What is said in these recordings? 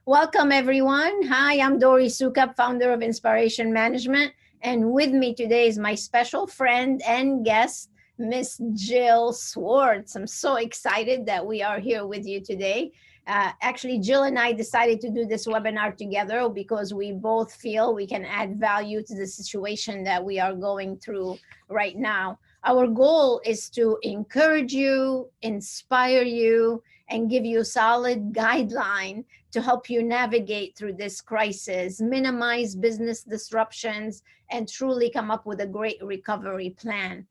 Welcome, everyone. Hi, I'm Dori Soukup, founder of Inspiration Management. And with me today is my special friend and guest, Miss Jill Swartz. I'm so excited that we are here with you today. Actually, Jill and I decided to do this webinar together because we both feel we can add value to the situation that we are going through right now. Our goal is to encourage you, inspire you, and give you a solid guideline to help you navigate through this crisis, minimize business disruptions, and truly come up with a great recovery plan.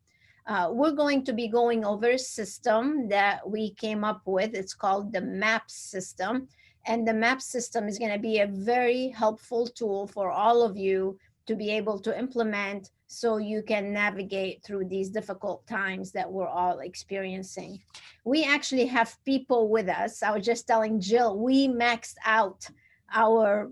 We're going to be going over a system that we came up with. It's called the M.A.P.S system. And the M.A.P.S system is going to be a very helpful tool for all of you to be able to implement so you can navigate through these difficult times that we're all experiencing. We actually have people with us. I was just telling Jill, we maxed out our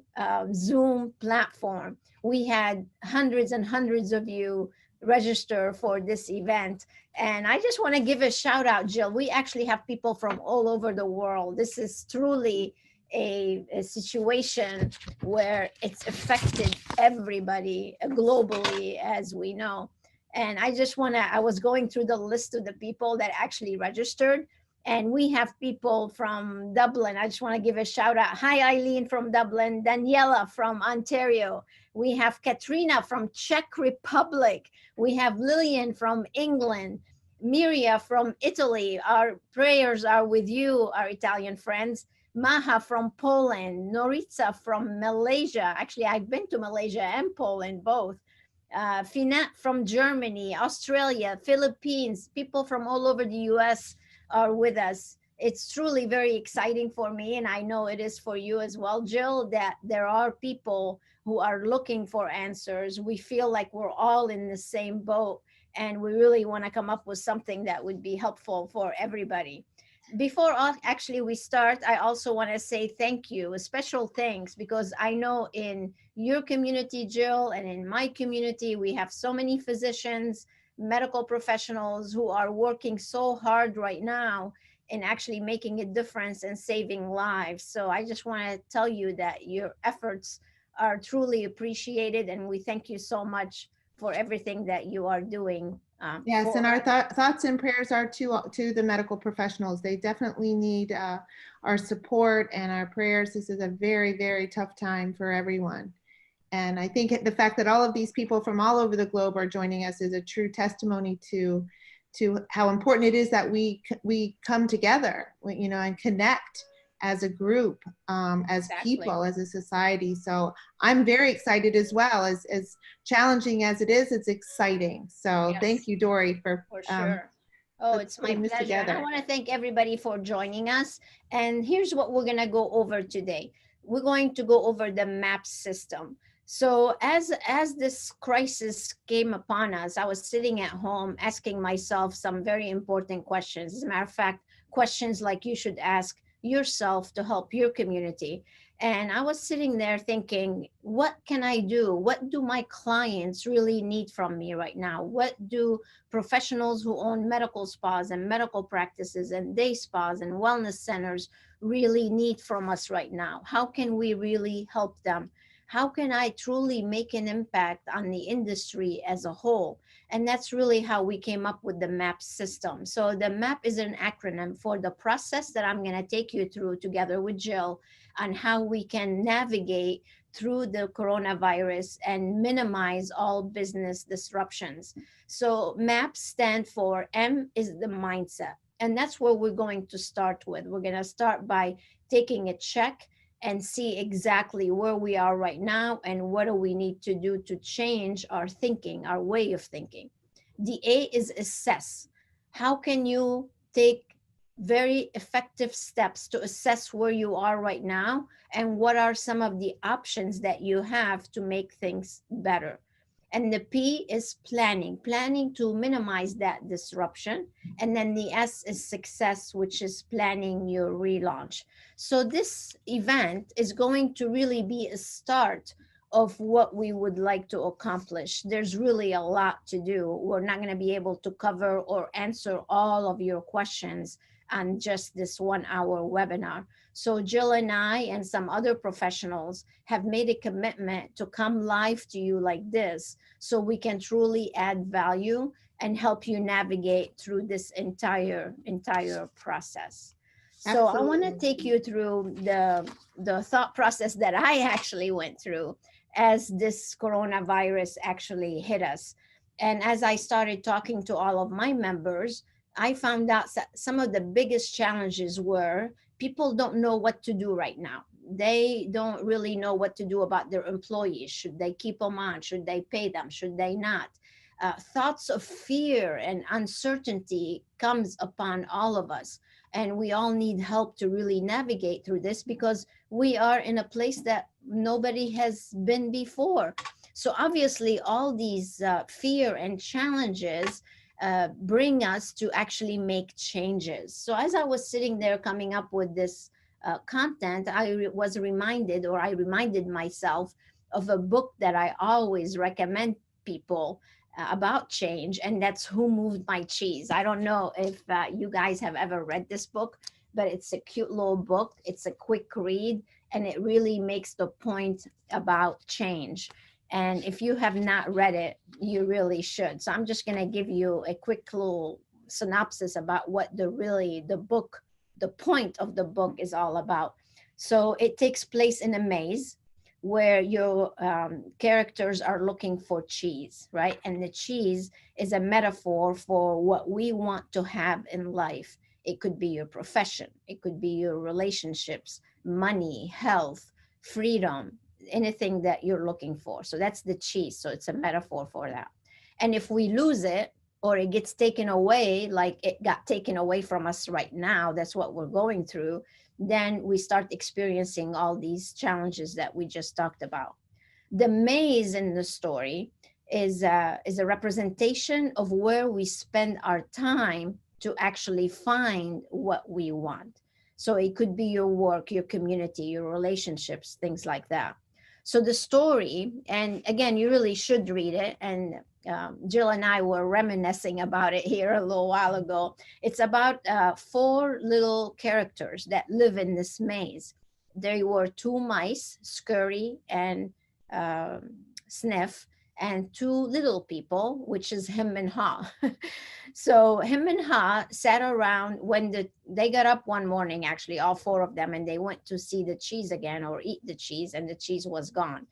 Zoom platform. We had hundreds and hundreds of you register for this event. And I just want to give a shout out, Jill. We actually have people from all over the world. This is truly a situation where it's affected everybody globally, as we know. And I was going through the list of the people that actually registered, and we have people from Dublin. I just want to give a shout out. Hi, Eileen from Dublin, Daniela from Ontario. We have Katrina from Czech Republic. We have Lillian from England, Miria from Italy. Our prayers are with you, our Italian friends. Maha from Poland, Noritza from Malaysia. Actually, I've been to Malaysia and Poland, both. Finat from Germany, Australia, Philippines, people from all over the US are with us. It's truly very exciting for me, and I know it is for you as well, Jill, that there are people who are looking for answers. We feel like we're all in the same boat, and we really want to come up with something that would be helpful for everybody. Before actually we start, I also want to say thank you, a special thanks, because I know in your community, Jill, and in my community, we have so many physicians, medical professionals who are working so hard right now in actually making a difference and saving lives. So I just want to tell you that your efforts are truly appreciated, and we thank you so much for everything that you are doing. Yes, and our thoughts and prayers are to the medical professionals. They definitely need our support and our prayers. This is a very, very tough time for everyone. And I think the fact that all of these people from all over the globe are joining us is a true testimony to how important it is that we come together, and connect as a group, as people, as a society. So I'm very excited as well. As challenging as it is, it's exciting. So yes. Thank you, Dori, for sure. Oh, it's my pleasure. And I want to thank everybody for joining us. And here's what we're going to go over today. We're going to go over the M.A.P.S system. So as this crisis came upon us, I was sitting at home asking myself some very important questions. As a matter of fact, questions like you should ask yourself to help your community. And I was sitting there thinking, what can I do? What do my clients really need from me right now? What do professionals who own medical spas and medical practices and day spas and wellness centers really need from us right now? How can we really help them? How can I truly make an impact on the industry as a whole? And that's really how we came up with the M.A.P.S system. So the M.A.P is an acronym for the process that I'm going to take you through together with Jill on how we can navigate through the coronavirus and minimize all business disruptions. So M.A.P stand for M is the mindset. And that's where we're going to start with. We're going to start by taking a check and see exactly where we are right now and what do we need to do to change our thinking, our way of thinking. The A is assess. How can you take very effective steps to assess where you are right now and what are some of the options that you have to make things better? And the P is planning to minimize that disruption. And then the S is success, which is planning your relaunch. So this event is going to really be a start of what we would like to accomplish. There's really a lot to do. We're not going to be able to cover or answer all of your questions on just this 1 hour webinar. So Jill and I and some other professionals have made a commitment to come live to you like this so we can truly add value and help you navigate through this entire process. So I want to Absolutely. take you through the thought process that I actually went through as this coronavirus actually hit us. And as I started talking to all of my members, I found out that some of the biggest challenges were people don't know what to do right now. They don't really know what to do about their employees. Should they keep them on? Should they pay them? Should they not? Thoughts of fear and uncertainty comes upon all of us, and we all need help to really navigate through this because we are in a place that nobody has been before. So obviously all these fear and challenges bring us to actually make changes. So as I was sitting there coming up with this content, was reminded, or I reminded myself of a book that I always recommend people about change, and that's Who Moved My Cheese. I don't know if you guys have ever read this book, but it's a cute little book. It's a quick read, and it really makes the point about change. And if you have not read it, you really should. So I'm just going to give you a quick little synopsis about what the book, the point of the book is all about. So it takes place in a maze where your characters are looking for cheese, right? And the cheese is a metaphor for what we want to have in life. It could be your profession, it could be your relationships, money, health, freedom, anything that you're looking for. So that's the cheese. So it's a metaphor for that. And if we lose it, or it gets taken away, like it got taken away from us right now, that's what we're going through, then we start experiencing all these challenges that we just talked about. The maze in the story is a representation of where we spend our time to actually find what we want. So it could be your work, your community, your relationships, things like that. So the story, and again, you really should read it. And Jill and I were reminiscing about it here a little while ago. It's about four little characters that live in this maze. There were two mice, Scurry and Sniff, and two little people, which is him and Ha. So him and Ha sat around when they got up one morning, actually, all four of them, and they went to see the cheese again or eat the cheese, and the cheese was gone.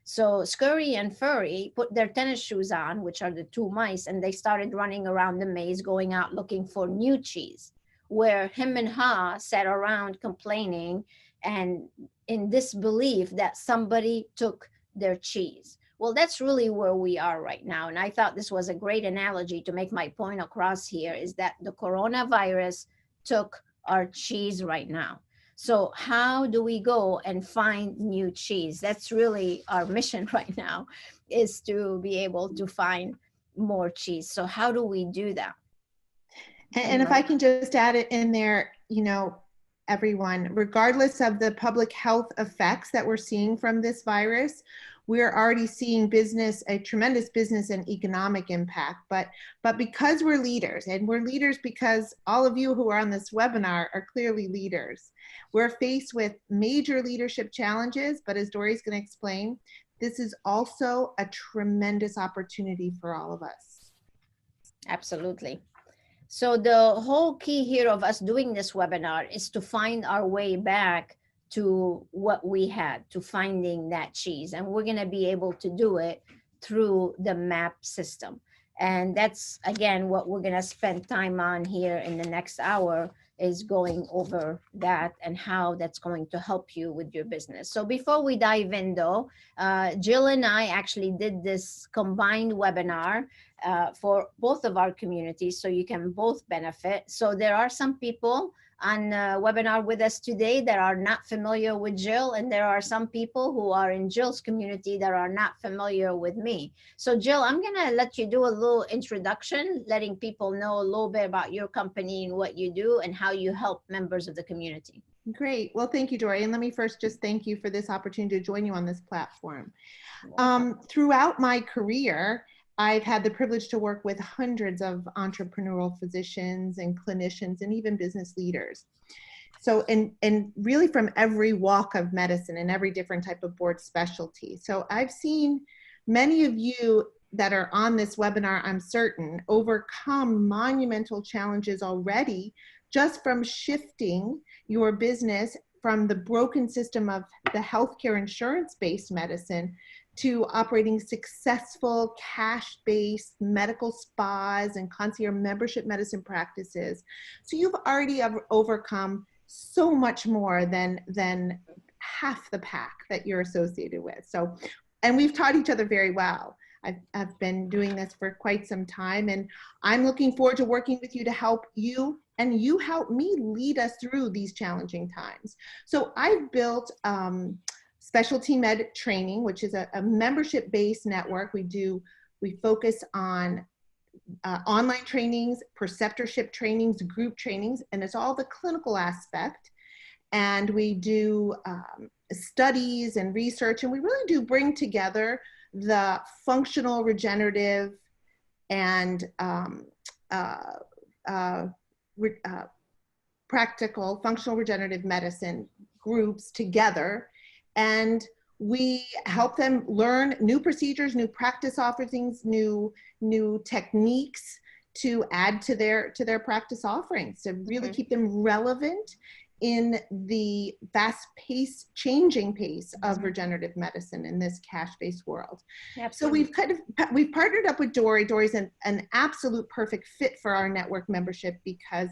So Scurry and Furry put their tennis shoes on, which are the two mice, and they started running around the maze, going out looking for new cheese, where him and Ha sat around complaining and in disbelief that somebody took their cheese. Well, that's really where we are right now. And I thought this was a great analogy to make my point across here, is that the coronavirus took our cheese right now. So how do we go and find new cheese? That's really our mission right now, is to be able to find more cheese. So how do we do that? And if I can just add it in there, you know, everyone, regardless of the public health effects that we're seeing from this virus, we're already seeing a tremendous business and economic impact. But because we're leaders, and we're leaders because all of you who are on this webinar are clearly leaders, we're faced with major leadership challenges. But as Dori's going to explain, this is also a tremendous opportunity for all of us. Absolutely. So the whole key here of us doing this webinar is to find our way back to what we had, to finding that cheese. And we're going to be able to do it through the M.A.P. system. And that's, again, what we're going to spend time on here in the next hour, is going over that and how that's going to help you with your business. So before we dive in though, Jill and I actually did this combined webinar for both of our communities, so you can both benefit. So there are some people on webinar with us today that are not familiar with Jill, and there are some people who are in Jill's community that are not familiar with me. So Jill, I'm gonna let you do a little introduction, letting people know a little bit about your company and what you do and how you help members of the community. Great. Well, thank you, Dori. And let me first just thank you for this opportunity to join you on this platform. Throughout my career, I've had the privilege to work with hundreds of entrepreneurial physicians and clinicians and even business leaders. So, and really from every walk of medicine and every different type of board specialty. So I've seen many of you that are on this webinar, I'm certain, overcome monumental challenges already just from shifting your business from the broken system of the healthcare insurance-based medicine to operating successful cash-based medical spas and concierge membership medicine practices. So you've already overcome so much more than half the pack that you're associated with. So, and we've taught each other very well. I've been doing this for quite some time, and I'm looking forward to working with you to help you, and you help me lead us through these challenging times. So I've built Specialty Med Training, which is a membership-based network. We focus on online trainings, preceptorship trainings, group trainings, and it's all the clinical aspect. And we do studies and research, and we really do bring together the functional regenerative and practical functional regenerative medicine groups together, and we help them learn new procedures, new practice offerings, new techniques to add to their practice offerings, to really keep them relevant in the fast-paced, changing pace of regenerative medicine in this cash-based world. Absolutely. So we've partnered up with Dori. Dori's an absolute perfect fit for our network membership because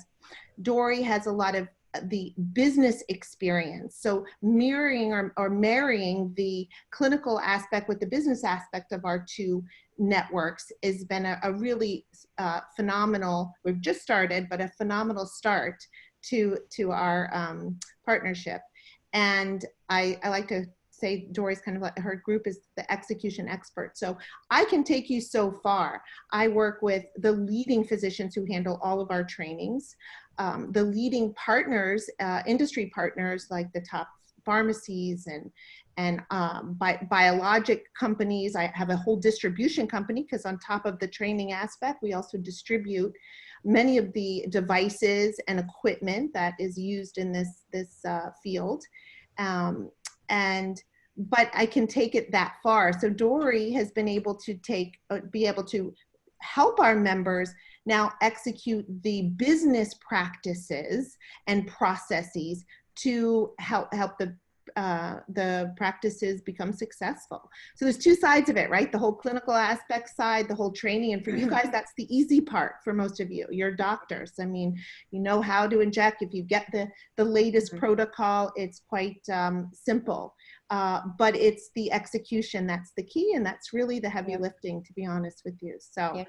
Dori has a lot of the business experience. So mirroring or marrying the clinical aspect with the business aspect of our two networks has been a really phenomenal, we've just started, but a phenomenal start to our partnership. And I like to say Dori's kind of like, her group is the execution expert. So I can take you so far. I work with the leading physicians who handle all of our trainings, the leading partners, industry partners like the top pharmacies and biologic companies. I have a whole distribution company because on top of the training aspect, we also distribute many of the devices and equipment that is used in this field. But I can take it that far. So Dori has been able to be able to help our members now execute the business practices and processes to help the practices become successful. So there's two sides of it, right? The whole clinical aspect side, the whole training. And for you guys, that's the easy part for most of you. You're doctors. I mean, you know how to inject. If you get the latest protocol, it's quite simple. But it's the execution that's the key, and that's really the heavy lifting, to be honest with you. So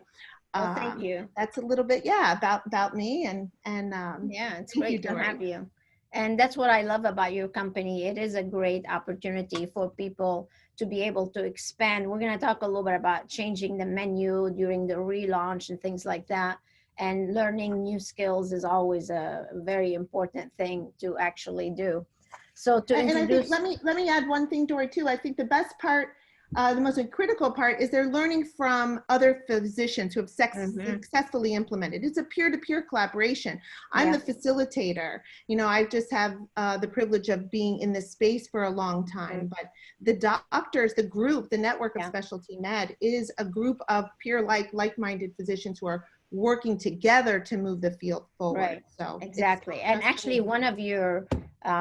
well, thank you. That's a little bit, about me and it's great to have you. And that's what I love about your company. It is a great opportunity for people to be able to expand. We're going to talk a little bit about changing the menu during the relaunch and things like that. And learning new skills is always a very important thing to actually do. So to introduce, and I think, let me add one thing, Dori, too. I think the best part, the most critical part, is they're learning from other physicians who have successfully implemented. It's a peer-to-peer collaboration. I'm the facilitator. You know, I just have the privilege of being in this space for a long time, but the doctors, the group, the network of Specialty Med is a group of like-minded physicians who are working together to move the field forward. Right. So exactly. And actually one of your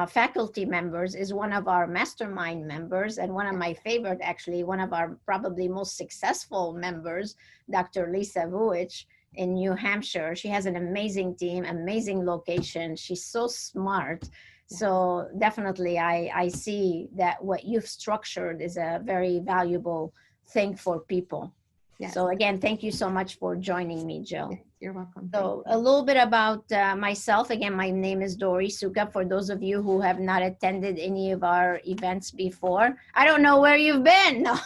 faculty members is one of our mastermind members, and one of my favorite, actually, one of our probably most successful members, Dr. Lisa Vuich in New Hampshire. She has an amazing team, amazing location. She's so smart. So definitely I see that what you've structured is a very valuable thing for people. Yes. So again, thank you so much for joining me, Jill. You're welcome. So a little bit about myself. Again, my name is Dori Soukup. For those of you who have not attended any of our events before, I don't know where you've been. No.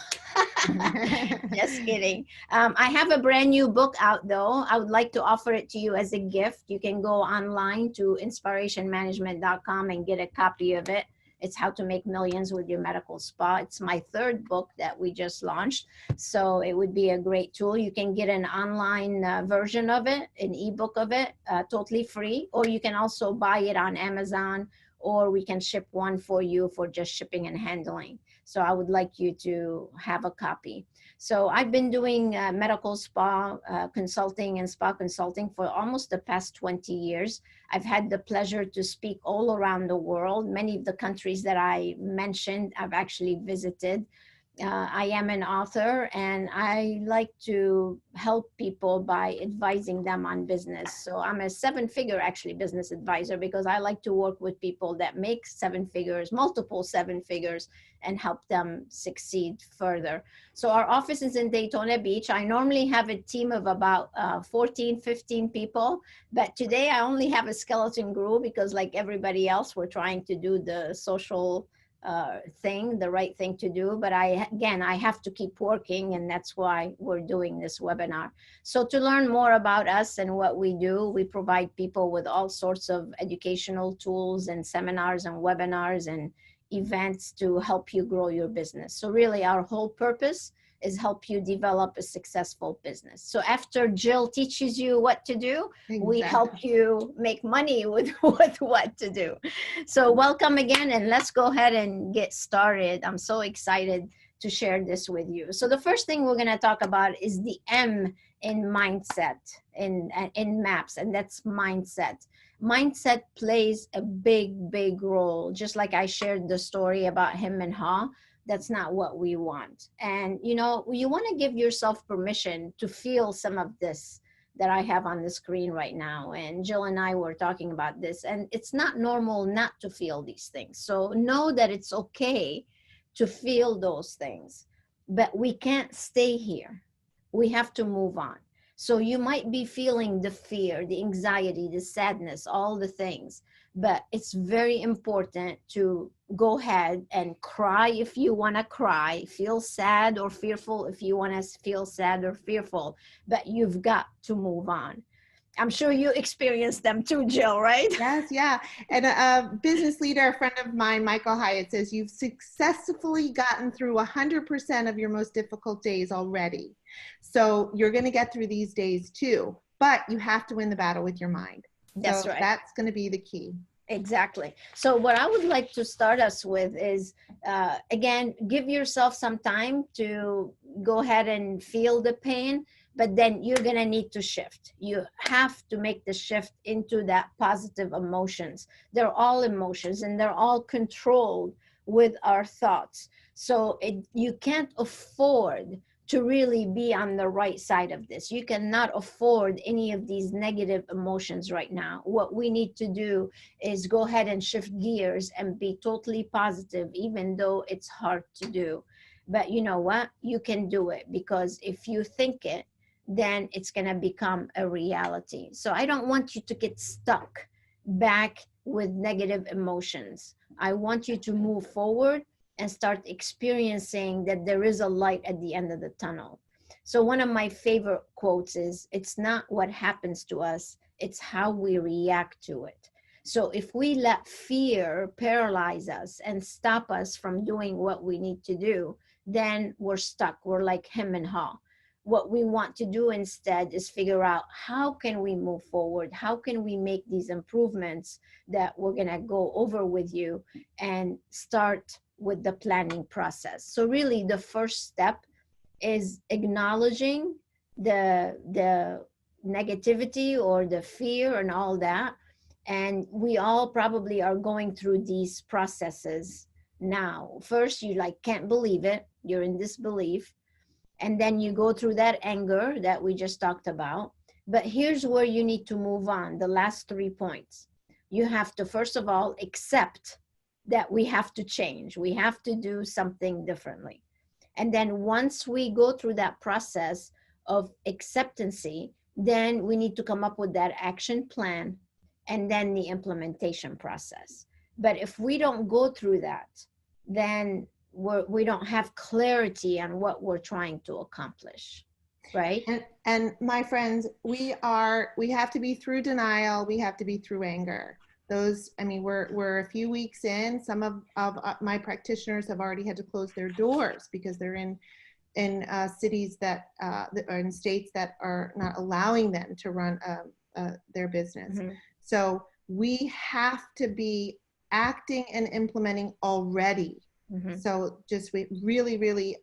Just kidding. I have a brand new book out though. I would like to offer it to you as a gift. You can go online to inspirationmanagement.com and get a copy of it. It's How to Make Millions with Your Medical Spa. It's my third book that we just launched. So it would be a great tool. You can get an online version of it, an ebook of it, totally free, or you can also buy it on Amazon, or we can ship one for you for just shipping and handling. So I would like you to have a copy. So I've been doing medical spa consulting and spa consulting for almost the past 20 years. I've had the pleasure to speak all around the world. Many of the countries that I mentioned, I've actually visited. I am an author, and I like to help people by advising them on business. So I'm a seven-figure actually business advisor, because I like to work with people that make seven figures, multiple seven figures, and help them succeed further. So our office is in Daytona Beach. I normally have a team of about 14, 15 people, but today I only have a skeleton crew because, like everybody else, we're trying to do the social thing, the right thing to do. But I have to keep working, and that's why we're doing this webinar. So to learn more about us and what we do, we provide people with all sorts of educational tools and seminars and webinars and events to help you grow your business. So really our whole purpose is help you develop a successful business. So after Jill teaches you what to do, we help you make money with what to do. So welcome again, and let's go ahead and get started. I'm so excited to share this with you. So the first thing we're going to talk about is the M in mindset, in M.A.P.S, and that's mindset. Mindset plays a big role. Just like I shared the story about him and her, that's not what we want. And you know, you want to give yourself permission to feel some of this that I have on the screen right now. And Jill and I were talking about this, and it's not normal not to feel these things. So know that it's okay to feel those things, but we can't stay here. We have to move on. So you might be feeling the fear, the anxiety, the sadness, all the things, but it's very important to go ahead and cry if you want to cry, feel sad or fearful if you want to feel sad or fearful, but you've got to move on. I'm sure you experienced them too, Jill, right? Yes, yeah. And a business leader, a friend of mine, Michael Hyatt, says you've successfully gotten through 100% of your most difficult days already. So you're going to get through these days too, but you have to win the battle with your mind. That's right. That's going to be the key. Exactly. So what I would like to start us with is, again, give yourself some time to go ahead and feel the pain, but then you're going to need to shift. You have to make the shift into that positive emotions. They're all emotions, and they're all controlled with our thoughts. So you can't afford to really be on the right side of this. You cannot afford any of these negative emotions right now. What we need to do is go ahead and shift gears and be totally positive, even though it's hard to do. But you know what? You can do it, because if you think it, then it's going to become a reality. So I don't want you to get stuck back with negative emotions. I want you to move forward and start experiencing that there is a light at the end of the tunnel. So one of my favorite quotes is, it's not what happens to us, it's how we react to it. So if we let fear paralyze us and stop us from doing what we need to do, then we're stuck. We're like him and her. What we want to do instead is figure out, how can we move forward? How can we make these improvements that we're going to go over with you, and start with the planning process. So really the first step is acknowledging the negativity or the fear and all that. And we all probably are going through these processes now. First, you can't believe it. You're in disbelief. And then you go through that anger that we just talked about. But here's where you need to move on. The last 3 points. You have to, first of all, accept that we have to change. We have to do something differently. And then once we go through that process of acceptancy, then we need to come up with that action plan and then the implementation process. But if we don't go through that, then we don't have clarity on what we're trying to accomplish, right? And my friends, we have to be through denial. We have to be through anger. those, I mean, we're a few weeks in. Some of my practitioners have already had to close their doors because they're in cities that are in states that are not allowing them to run their business. Mm-hmm. So we have to be acting and implementing already. Mm-hmm. So just we really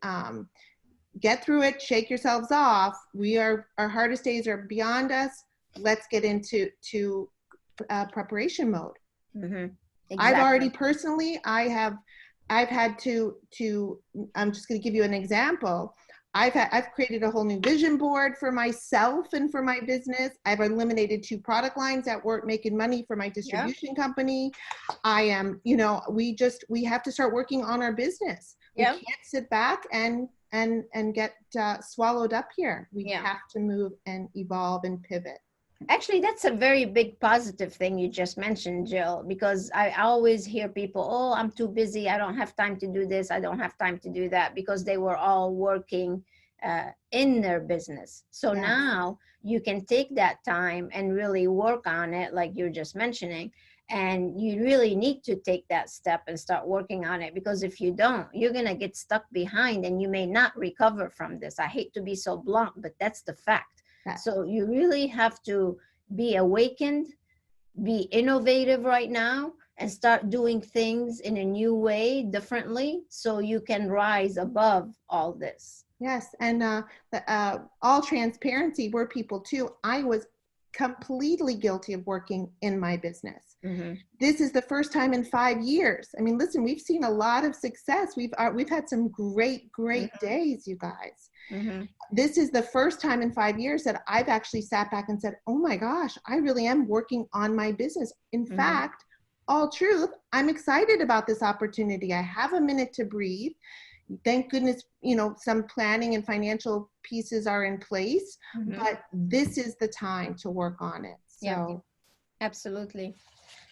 get through it, shake yourselves off. Our hardest days are beyond us. Let's get into preparation mode. Mm-hmm. Exactly. I've already personally, I've had to I'm just going to give you an example. I've created a whole new vision board for myself and for my business. I've eliminated 2 product lines that weren't making money for my distribution company. I am, we have to start working on our business. We can't sit back and get swallowed up here. We have to move and evolve and pivot. Actually, that's a very big positive thing you just mentioned, Jill, because I always hear people, oh, I'm too busy. I don't have time to do this. I don't have time to do that, because they were all working in their business. So now you can take that time and really work on it, like you're just mentioning. And you really need to take that step and start working on it, because if you don't, you're going to get stuck behind and you may not recover from this. I hate to be so blunt, but that's the fact. So you really have to be awakened, be innovative right now, and start doing things in a new way, differently, so you can rise above all this. Yes, and all transparency, we're people too. I was completely guilty of working in my business. Mm-hmm. This is the first time in 5 years. I mean, listen, we've seen a lot of success. We've had some great days, you guys. Mm-hmm. This is the first time in 5 years that I've actually sat back and said, oh my gosh, I really am working on my business. In fact, all truth, I'm excited about this opportunity. I have a minute to breathe. Thank goodness, some planning and financial pieces are in place, but this is the time to work on it. So, absolutely.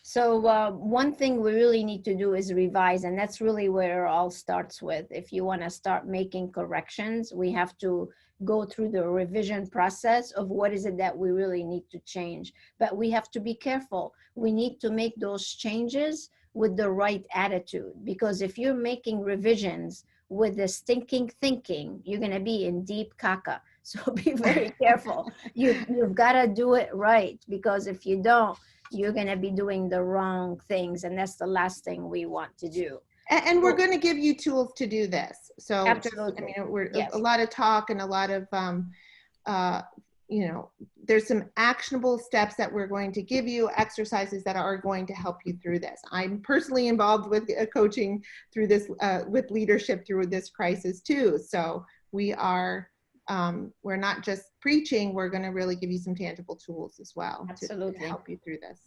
So one thing we really need to do is revise, and that's really where it all starts with. If you want to start making corrections, we have to go through the revision process of what is it that we really need to change. But we have to be careful. We need to make those changes with the right attitude, because if you're making revisions with the stinking thinking, you're going to be in deep caca. So be very careful. You've got to do it right, because if you don't, you're going to be doing the wrong things, and that's the last thing we want to do. And we're going to give you tools to do this. So absolutely. We're a lot of talk and a lot of, there's some actionable steps that we're going to give you, exercises that are going to help you through this. I'm personally involved with coaching through this, with leadership through this crisis too. So we are, we're not just preaching, we're going to really give you some tangible tools as well to help you through this.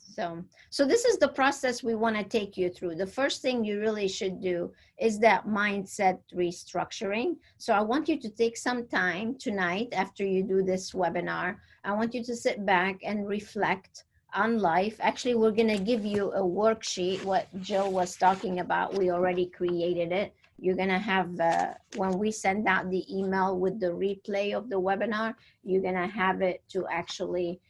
So this is the process we want to take you through. The first thing you really should do is that mindset restructuring. So I want you to take some time tonight after you do this webinar. I want you to sit back and reflect on life. Actually, we're going to give you a worksheet, what Jill was talking about. We already created it. You're going to have, when we send out the email with the replay of the webinar, you're going to have it to actually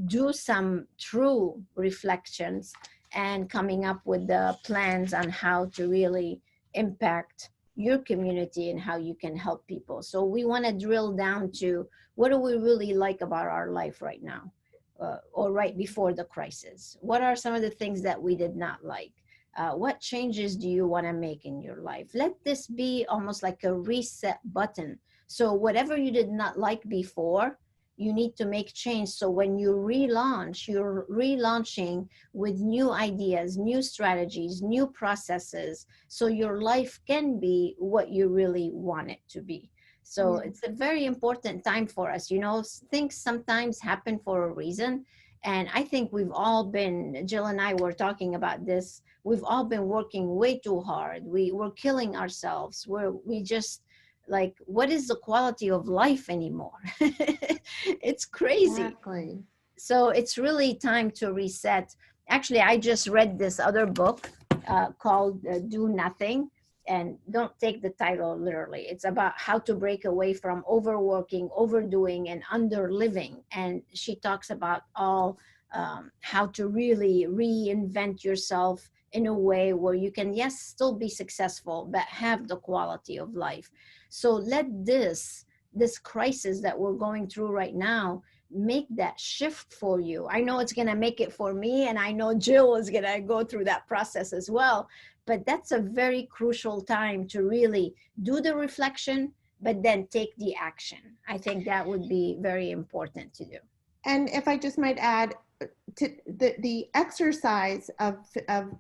do some true reflections and coming up with the plans on how to really impact your community and how you can help people. So we want to drill down to what do we really like about our life right now, or right before the crisis? What are some of the things that we did not like? What changes do you want to make in your life? Let this be almost like a reset button. So whatever you did not like before, you need to make change. So when you relaunch, you're relaunching with new ideas, new strategies, new processes, so your life can be what you really want it to be. So it's a very important time for us. Things sometimes happen for a reason. And I think we've all been, Jill and I were talking about this, we've all been working way too hard. We're killing ourselves. We just, like, what is the quality of life anymore? It's crazy. Exactly. So it's really time to reset. Actually, I just read this other book called Do Nothing. And don't take the title literally. It's about how to break away from overworking, overdoing, and underliving. And she talks about all how to really reinvent yourself in a way where you can, yes, still be successful, but have the quality of life. So let this crisis that we're going through right now make that shift for you. I know it's going to make it for me, and I know Jill is going to go through that process as well. But that's a very crucial time to really do the reflection, but then take the action. I think that would be very important to do. And if I just might add, to the exercise of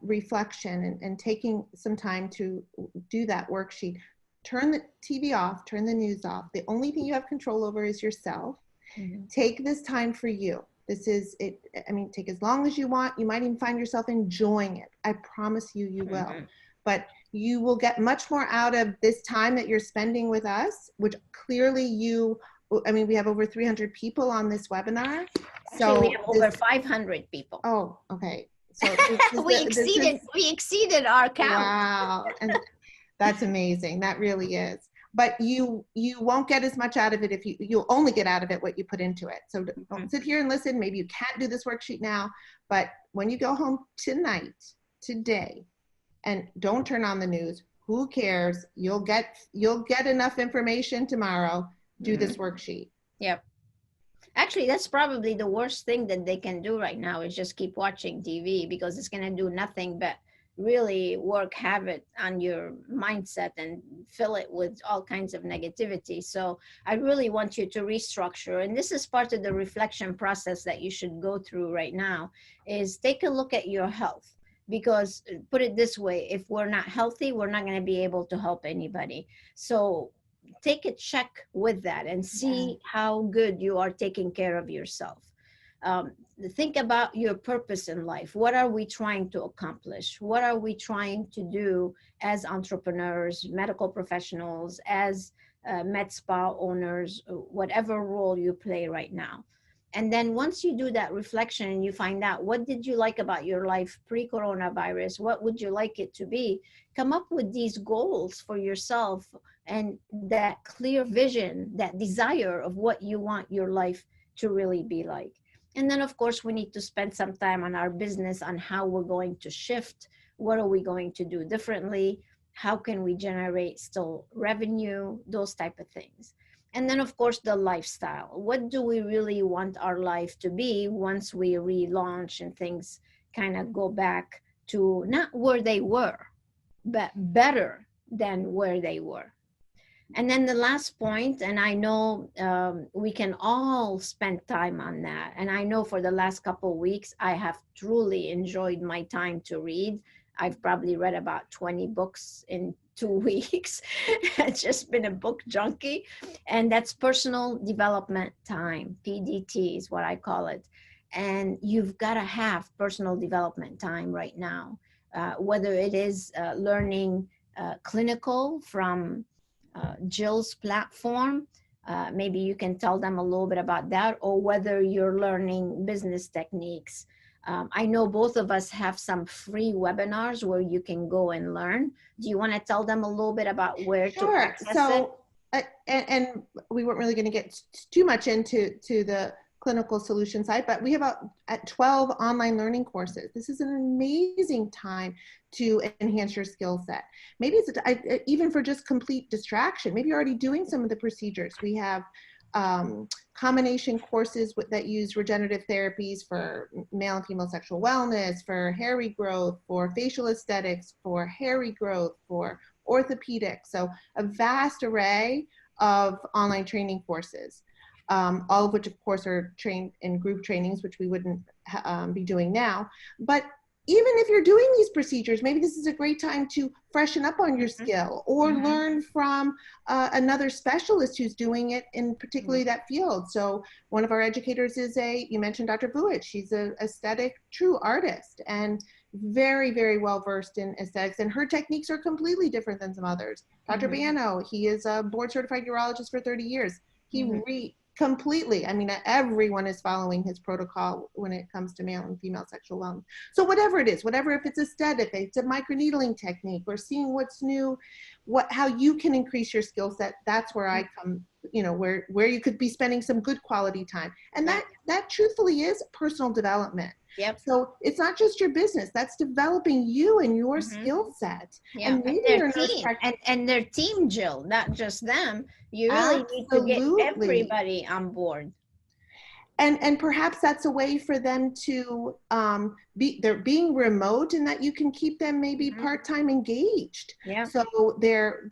reflection and taking some time to do that worksheet, turn the TV off, turn the news off. The only thing you have control over is yourself. Mm-hmm. Take this time for you. This is it. I mean, take as long as you want. You might even find yourself enjoying it. I promise you, you will. Mm-hmm. But you will get much more out of this time that you're spending with us, which clearly we have over 300 people on this webinar. So we have over 500 people. Oh, okay. So we exceeded our count. Wow. And that's amazing. That really is. But you won't get as much out of it if you'll only get out of it what you put into it. So don't sit here and listen. Maybe you can't do this worksheet now, but when you go home today, and don't turn on the news, who cares? You'll get enough information tomorrow. Do this worksheet. Yep. Actually, that's probably the worst thing that they can do right now is just keep watching TV, because it's going to do nothing but really work havoc on your mindset and fill it with all kinds of negativity. So I really want you to restructure. And this is part of the reflection process that you should go through right now, is take a look at your health. Because put it this way, if we're not healthy, we're not going to be able to help anybody. So take a check with that and see how good you are taking care of yourself. Think about your purpose in life. What are we trying to accomplish? What are we trying to do as entrepreneurs, medical professionals, as med spa owners, whatever role you play right now? And then once you do that reflection and you find out what did you like about your life pre-coronavirus, what would you like it to be, come up with these goals for yourself and that clear vision, that desire of what you want your life to really be like. And then, of course, we need to spend some time on our business, on how we're going to shift. What are we going to do differently? How can we generate still revenue? Those type of things. And then, of course, the lifestyle. What do we really want our life to be once we relaunch and things kind of go back to not where they were, but better than where they were? And then the last point, and I know we can all spend time on that. And I know for the last couple of weeks, I have truly enjoyed my time to read. I've probably read about 20 books in 2 weeks. It's just been a book junkie. And that's personal development time. PDT is what I call it. And you've got to have personal development time right now, whether it is learning clinical from Jill's platform. Maybe you can tell them a little bit about that, or whether you're learning business techniques. I know both of us have some free webinars where you can go and learn. Do you want to tell them a little bit about where to access it? And we weren't really going to get too much into the clinical solution side, but we have 12 online learning courses. This is an amazing time to enhance your skill set. Maybe it's even for just complete distraction. Maybe you're already doing some of the procedures. We have combination courses that use regenerative therapies for male and female sexual wellness, for hair regrowth, for facial aesthetics, for hair regrowth, for orthopedics. So a vast array of online training courses, all of which of course are trained in group trainings, which we wouldn't be doing now. But even if you're doing these procedures, maybe this is a great time to freshen up on your skill, or learn from another specialist who's doing it in particularly that field. So one of our educators is you mentioned Dr. Vujic. She's an aesthetic true artist and very, very well versed in aesthetics, and her techniques are completely different than some others. Dr. Bano, he is a board certified urologist for 30 years. He Completely. I mean, everyone is following his protocol when it comes to male and female sexual wellness. So whatever it is, whatever, if it's aesthetic, if it's a microneedling technique, or seeing what's new, how you can increase your skill set, that's where I come, where you could be spending some good quality time. And that truthfully is personal development. Yep. So it's not just your business, that's developing you and your skill set. Yeah. And maybe their team, and their team, Jill, not just them. You really need to get everybody on board. And perhaps that's a way for them to they're being remote, and that you can keep them maybe part-time engaged. Yeah. So they're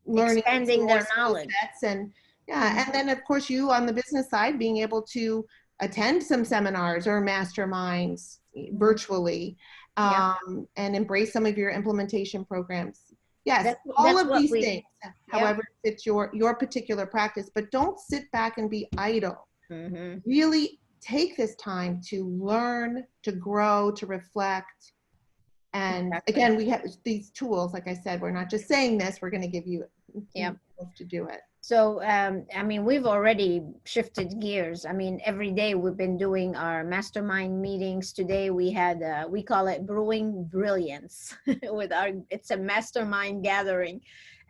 learning, expanding their knowledge. And and then of course you on the business side being able to attend some seminars or masterminds virtually, and embrace some of your implementation programs. Yes, all of these things, however it's your particular practice, but don't sit back and be idle. Really take this time to learn, to grow, to reflect. And again, we have these tools. Like I said, we're not just saying this, we're going to give you tools to do it. So, I mean, we've already shifted gears. I mean, every day we've been doing our mastermind meetings. Today we had, we call it Brewing Brilliance it's a mastermind gathering.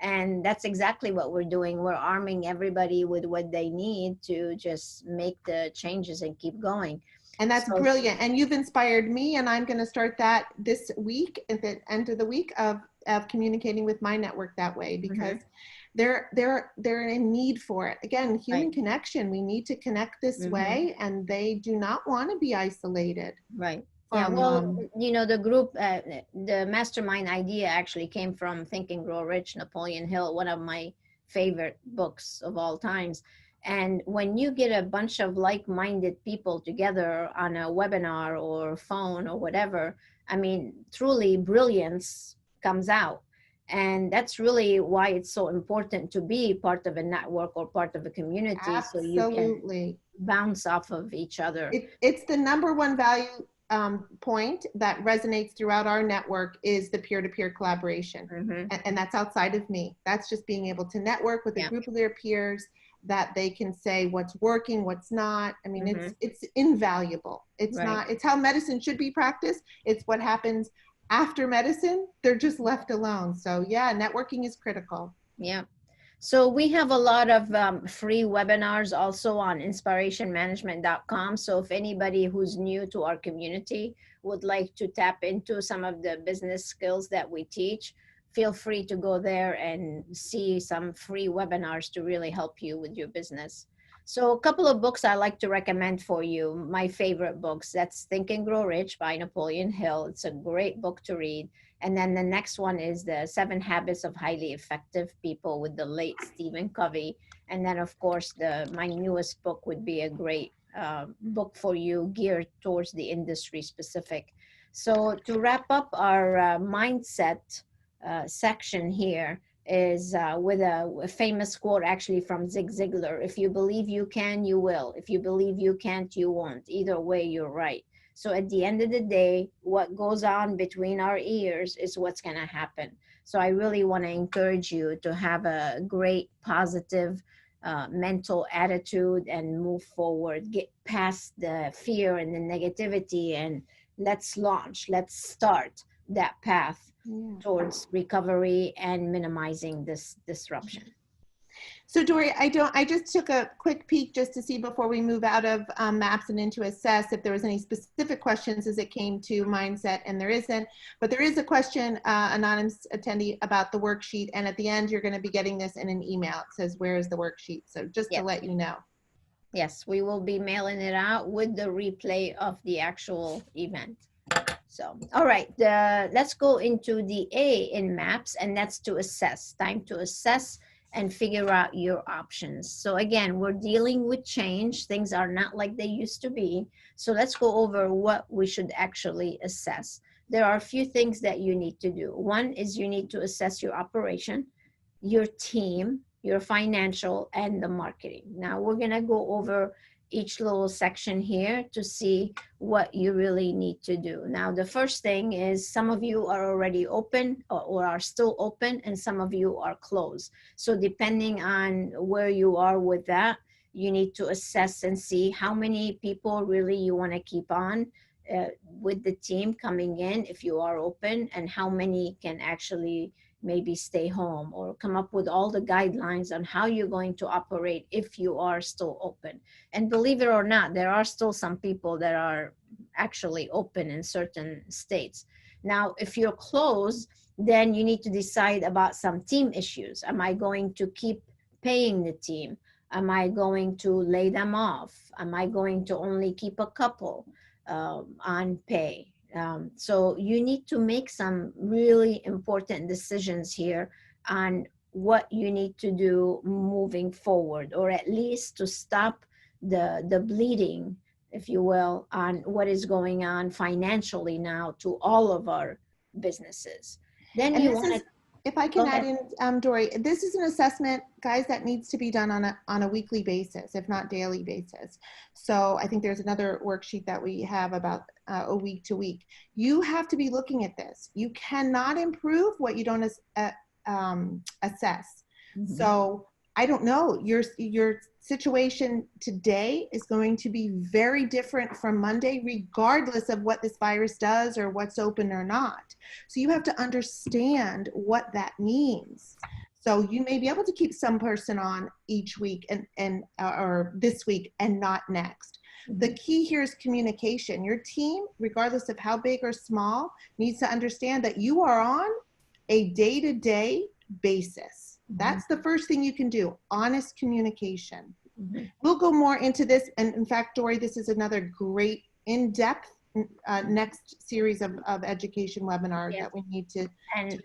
And that's exactly what we're doing. We're arming everybody with what they need to just make the changes and keep going. And that's brilliant. And you've inspired me, and I'm going to start that this week at the end of the week of communicating with my network that way, because they're in need for it. Again, human connection. We need to connect this way, and they do not want to be isolated. Right. Yeah. Well, the group, the mastermind idea actually came from Think and Grow Rich, Napoleon Hill, one of my favorite books of all times. And when you get a bunch of like-minded people together on a webinar or phone or whatever, I mean, truly brilliance comes out. And that's really why it's so important to be part of a network or part of a community. Absolutely. So you can bounce off of each other. It's the number one value point that resonates throughout our network is the peer-to-peer collaboration. And that's outside of me. That's just being able to network with a group of their peers, that they can say what's working, what's not. I mean, it's invaluable. It's not, it's how medicine should be practiced. It's what happens after medicine. They're just left alone. So yeah, networking is critical. Yeah. So we have a lot of free webinars also on inspirationmanagement.com. So if anybody who's new to our community would like to tap into some of the business skills that we teach, feel free to go there and see some free webinars to really help you with your business. So a couple of books I like to recommend for you, my favorite books. That's Think and Grow Rich by Napoleon Hill. It's a great book to read. And then the next one is the 7 Habits of Highly Effective People with the late Stephen Covey. And then of course, my newest book would be a great book for you, geared towards the industry specific. So to wrap up our mindset section here is with a famous quote actually from Zig Ziglar: if you believe you can, you will. If you believe you can't, you won't. Either way, you're right. So at the end of the day, what goes on between our ears is what's going to happen. So I really want to encourage you to have a great positive mental attitude and move forward, get past the fear and the negativity, and let's start that path towards recovery and minimizing this disruption. So Dori, I just took a quick peek just to see before we move out of MAPS and into assess if there was any specific questions as it came to mindset, and there isn't, but there is a question, anonymous attendee, about the worksheet, and at the end you're going to be getting this in an email. It says, where is the worksheet? So just to let you know. Yes, we will be mailing it out with the replay of the actual event. So, all right, let's go into the A in MAPS, and that's to assess. Time to assess and figure out your options. So again, we're dealing with change. Things are not like they used to be. So let's go over what we should actually assess. There are a few things that you need to do. One is you need to assess your operation, your team, your financial, and the marketing. Now we're gonna go over each little section here to see what you really need to do. Now, the first thing is some of you are already open or are still open, and some of you are closed. So depending on where you are with that, you need to assess and see how many people really you want to keep on with the team coming in if you are open, and how many can actually maybe stay home, or come up with all the guidelines on how you're going to operate if you are still open. And believe it or not, there are still some people that are actually open in certain states. Now, if you're closed, then you need to decide about some team issues. Am I going to keep paying the team? Am I going to lay them off? Am I going to only keep a couple on pay? So you need to make some really important decisions here on what you need to do moving forward, or at least to stop the bleeding, if you will, on what is going on financially now to all of our businesses. Then And you this want is, to if I can add in, Dori, this is an assessment, guys, that needs to be done on a weekly basis, if not daily basis. So I think there's another worksheet that we have about a week to week. You have to be looking at this. You cannot improve what you don't assess. Mm-hmm. So I don't know, your situation today is going to be very different from Monday, regardless of what this virus does or what's open or not. So you have to understand what that means. So you may be able to keep some person on each week or this week and not next. Mm-hmm. The key here is communication. Your team, regardless of how big or small, needs to understand that you are on a day-to-day basis. That's the first thing you can do, honest communication. Mm-hmm. We'll go more into this. And in fact, Dori, this is another great in-depth next series of education webinars that we need to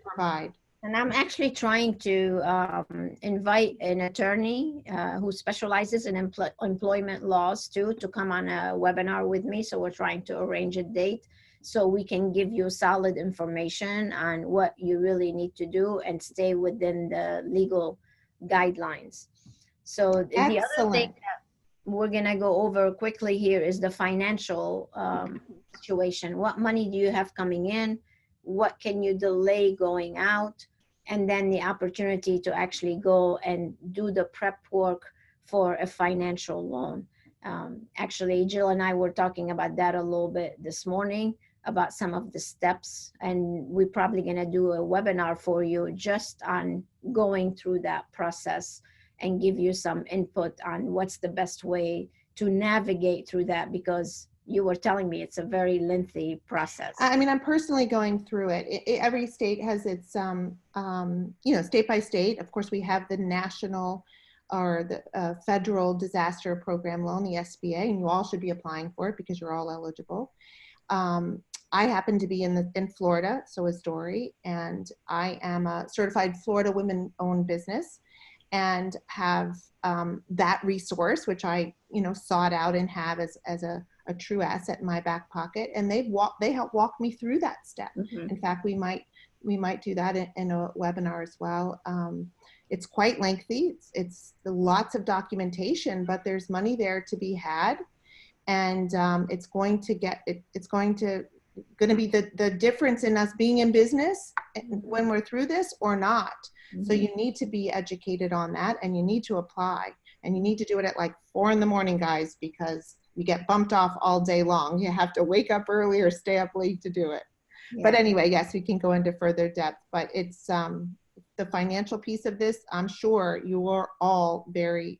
provide. And I'm actually trying to invite an attorney who specializes in employment laws too, to come on a webinar with me. So we're trying to arrange a date so we can give you solid information on what you really need to do and stay within the legal guidelines. So the other thing that we're gonna go over quickly here is the financial situation. What money do you have coming in? What can you delay going out? And then the opportunity to actually go and do the prep work for a financial loan. Actually, Jill and I were talking about that a little bit this morning, about some of the steps, and we're probably going to do a webinar for you just on going through that process and give you some input on what's the best way to navigate through that, because you were telling me it's a very lengthy process. I mean, I'm personally going through it. Every state has its, state by state. Of course, we have the national or the federal disaster program loan, the SBA, and you all should be applying for it because you're all eligible. I happen to be in Florida, so is Dori, and I am a certified Florida women-owned business and have that resource, which I, sought out and have as a true asset in my back pocket. And they help walk me through that step. Mm-hmm. In fact, we might do that in a webinar as well. It's quite lengthy. It's lots of documentation, but there's money there to be had. And it's going to be the difference in us being in business when we're through this or not. Mm-hmm. So you need to be educated on that, and you need to apply, and you need to do it at like 4 a.m, guys, because you get bumped off all day long. You have to wake up early or stay up late to do it. Yeah. But anyway, yes, we can go into further depth, but it's the financial piece of this. I'm sure you are all very,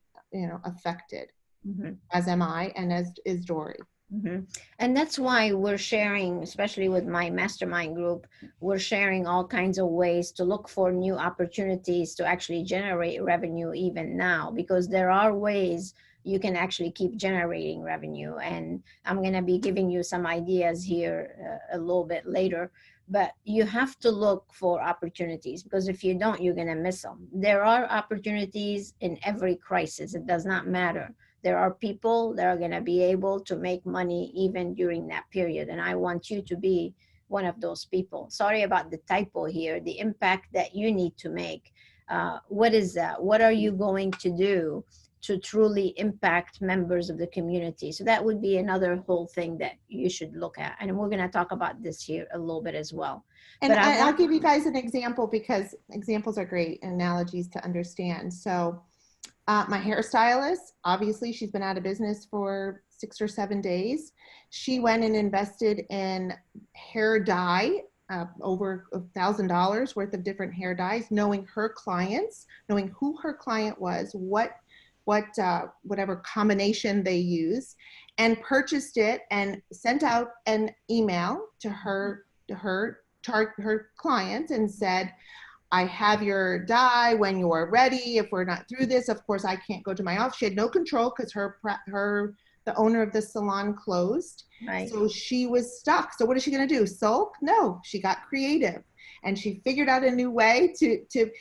affected, mm-hmm. as am I, and as is Dori. Mm-hmm. And that's why we're sharing, especially with my mastermind group, we're sharing all kinds of ways to look for new opportunities to actually generate revenue even now, because there are ways you can actually keep generating revenue. And I'm going to be giving you some ideas here a little bit later, but you have to look for opportunities, because if you don't, you're going to miss them. There are opportunities in every crisis. It does not matter. There are people that are going to be able to make money even during that period. And I want you to be one of those people. Sorry about the typo here. The impact that you need to make. What is that? What are you going to do to truly impact members of the community. So that would be another whole thing that you should look at. And we're going to talk about this here a little bit as well. And But I'll give you guys an example, because examples are great analogies to understand. So my hairstylist, obviously she's been out of business for 6 or 7 days. She went and invested in hair dye, over $1,000 worth of different hair dyes, knowing her clients, knowing who her client was, whatever combination they use, and purchased it and sent out an email to her client and said, I have your dye when you're ready. If we're not through this, of course, I can't go to my office. She had no control because the owner of the salon closed. Right. So she was stuck. So what is she going to do? Sulk? No, she got creative, and she figured out a new way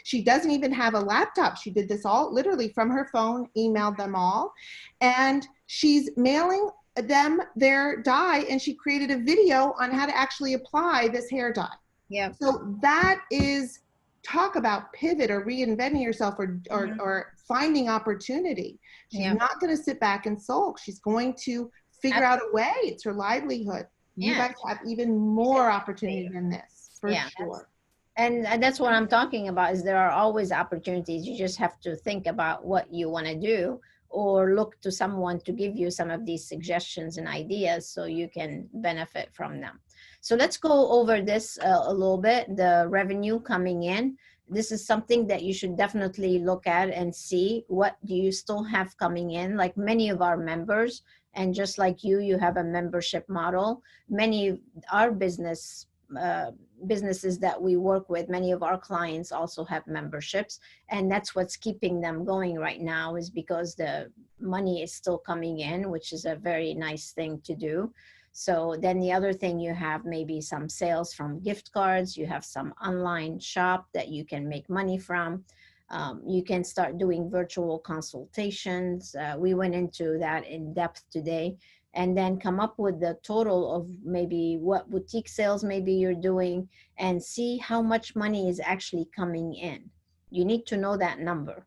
she doesn't even have a laptop. She did this all literally from her phone, emailed them all, and she's mailing them their dye, and she created a video on how to actually apply this hair dye. Yeah. So that is, talk about pivot or reinventing yourself or finding opportunity. She's not going to sit back and sulk. She's going to figure out a way. It's her livelihood. You guys have even more opportunity than this, for sure. And that's what I'm talking about, is there are always opportunities. You just have to think about what you want to do, or look to someone to give you some of these suggestions and ideas so you can benefit from them. So let's go over this a little bit, the revenue coming in. This is something that you should definitely look at and see, what do you still have coming in. Like many of our members, and just like you have a membership model. Many of our businesses that we work with, many of our clients also have memberships, and that's what's keeping them going right now, is because the money is still coming in, which is a very nice thing to do. So then the other thing, you have maybe some sales from gift cards, you have some online shop that you can make money from. You can start doing virtual consultations. We went into that in depth today, and then come up with the total of maybe what boutique sales maybe you're doing, and see how much money is actually coming in. You need to know that number.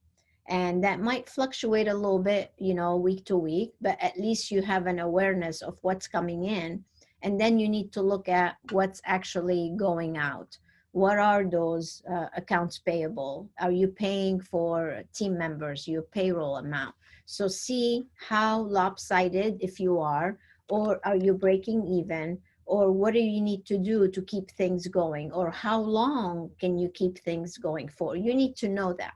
And that might fluctuate a little bit, week to week, but at least you have an awareness of what's coming in. And then you need to look at what's actually going out. What are those accounts payable? Are you paying for team members, your payroll amount? So see how lopsided, if you are, or are you breaking even, or what do you need to do to keep things going, or how long can you keep things going for? You need to know that.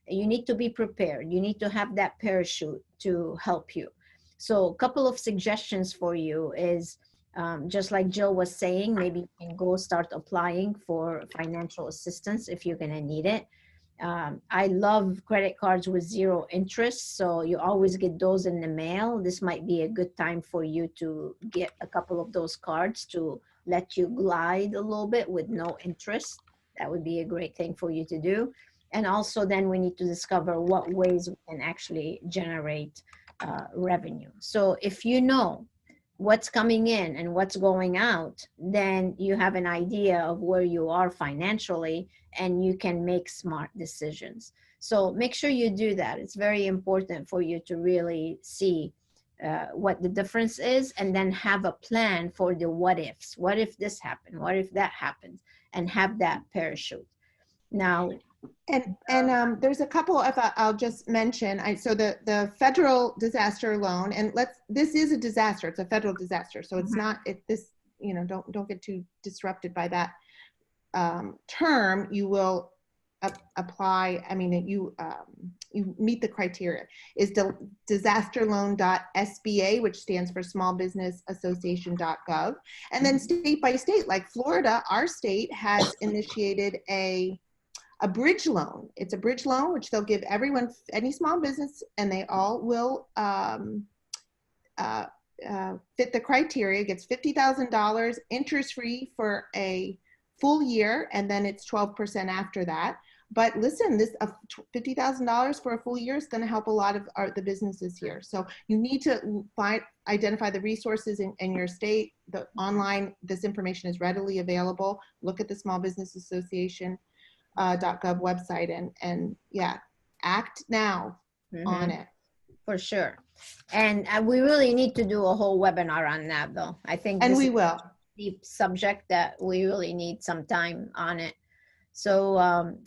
You need to be prepared. You need to have that parachute to help you. So a couple of suggestions for you is, just like Jill was saying, maybe you can go start applying for financial assistance if you're going to need it. I love credit cards with 0 interest, so you always get those in the mail. This might be a good time for you to get a couple of those cards to let you glide a little bit with no interest. That would be a great thing for you to do. And also then we need to discover what ways we can actually generate revenue. So if you know what's coming in and what's going out, then you have an idea of where you are financially, and you can make smart decisions. So make sure you do that. It's very important for you to really see what the difference is, and then have a plan for the what ifs. What if this happened? What if that happens? And have that parachute. Now, and there's a couple of, I'll just mention, so the federal disaster loan, and this is a disaster, it's a federal disaster. So it's not, don't get too disrupted by that term. You will apply, you meet the criteria, is disasterloan.sba, which stands for Small Business Association.gov. And then state by state, like Florida, our state has initiated a bridge loan. It's a bridge loan, which they'll give everyone, any small business, and they all will fit the criteria. Gets $50,000 interest-free for a full year, and then it's 12% after that. But listen, this $50,000 for a full year is going to help a lot of the businesses here. So you need to identify the resources in your state. The online, this information is readily available. Look at the Small Business Association .gov website, and yeah, act now on it. for sure. And we really need to do a whole webinar on that, though. I think And this is we will. a deep subject that we really need some time on it. So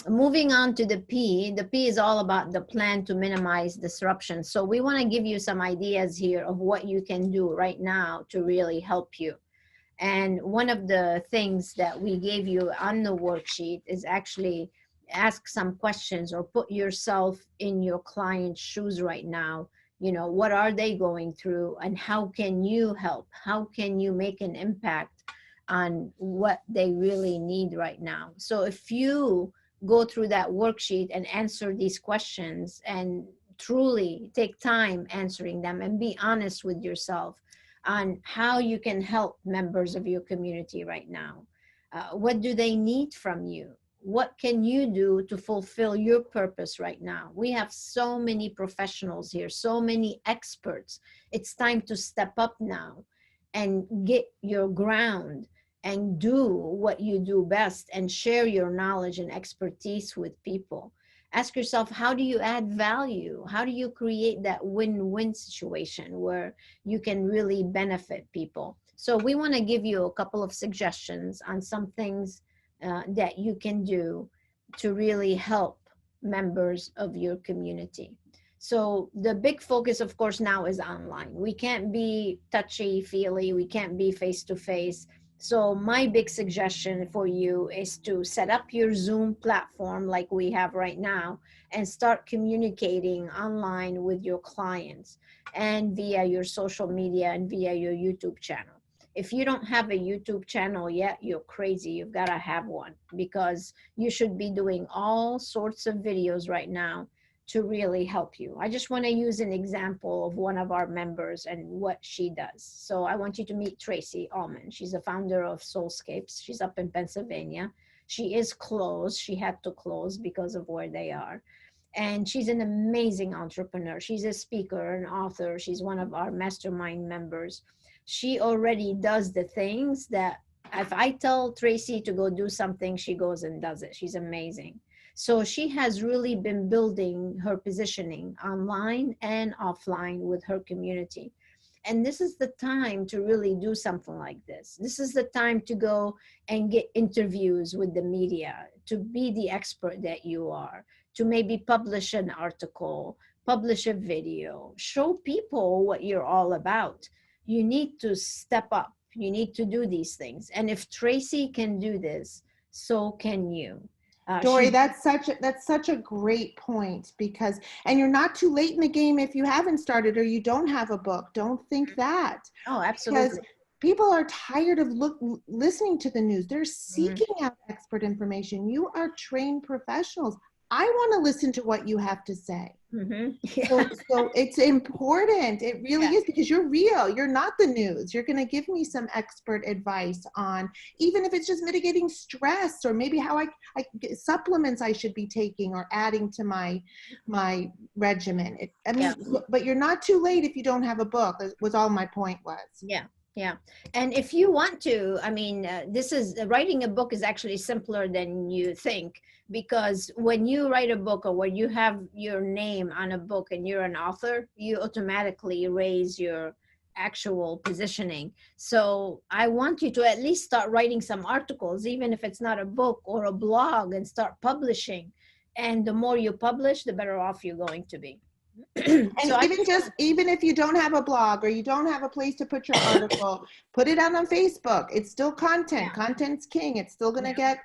moving on to the P is all about the plan to minimize disruption. So we want to give you some ideas here of what you can do right now to really help you. And one of the things that we gave you on the worksheet is actually ask some questions or put yourself in your client's shoes right now. You know, what are they going through and how can you help? How can you make an impact on what they really need right now? So if you go through that worksheet and answer these questions and truly take time answering them and be honest with yourself on how you can help members of your community right now. What do they need from you? What can you do to fulfill your purpose right now? We have so many professionals here, so many experts. It's time to step up now and get your ground and do what you do best and share your knowledge and expertise with people. Ask yourself, how do you add value? How do you create that win-win situation where you can really benefit people? So we want to give you a couple of suggestions on some things that you can do to really help members of your community. So the big focus, of course, now is online. We can't be touchy-feely. We can't be face-to-face. So my big suggestion for you is to set up your Zoom platform like we have right now and start communicating online with your clients and via your social media and via your YouTube channel. If you don't have a YouTube channel yet, you're crazy. You've got to have one because you should be doing all sorts of videos right now to really help you. I just want to use an example of one of our members and what she does. So I want you to meet Tracy Allman. She's the founder of Soulscapes. She's up in Pennsylvania. She is closed. She had to close because of where they are. And she's an amazing entrepreneur. She's a speaker, an author. She's one of our mastermind members. She already does the things that if I tell Tracy to go do something, she goes and does it. She's amazing. So she has really been building her positioning online and offline with her community. And this is the time to really do something like this. This is the time to go and get interviews with the media, to be the expert that you are, to maybe publish an article, publish a video, show people what you're all about. You need to step up. You need to do these things. And if Tracy can do this, so can you. Dori, that's such a great point because, and you're not too late in the game if you haven't started or you don't have a book. Don't think that. Oh, absolutely. Because people are tired of listening to the news. They're seeking out expert information. You are trained professionals. I want to listen to what you have to say. Yeah. So it's important. It really is because you're real. You're not the news. You're going to give me some expert advice on, even if it's just mitigating stress or maybe how I supplements I should be taking or adding to my regimen. But you're not too late if you don't have a book, was all my point was. Yeah. Yeah. And if you want to, I mean, writing a book is actually simpler than you think, because when you write a book or when you have your name on a book and you're an author, you automatically raise your actual positioning. So I want you to at least start writing some articles, even if it's not a book or a blog, and start publishing. And the more you publish, the better off you're going to be. And so even if you don't have a blog or you don't have a place to put your article, put it out on Facebook. It's still content. Content's king. It's still going to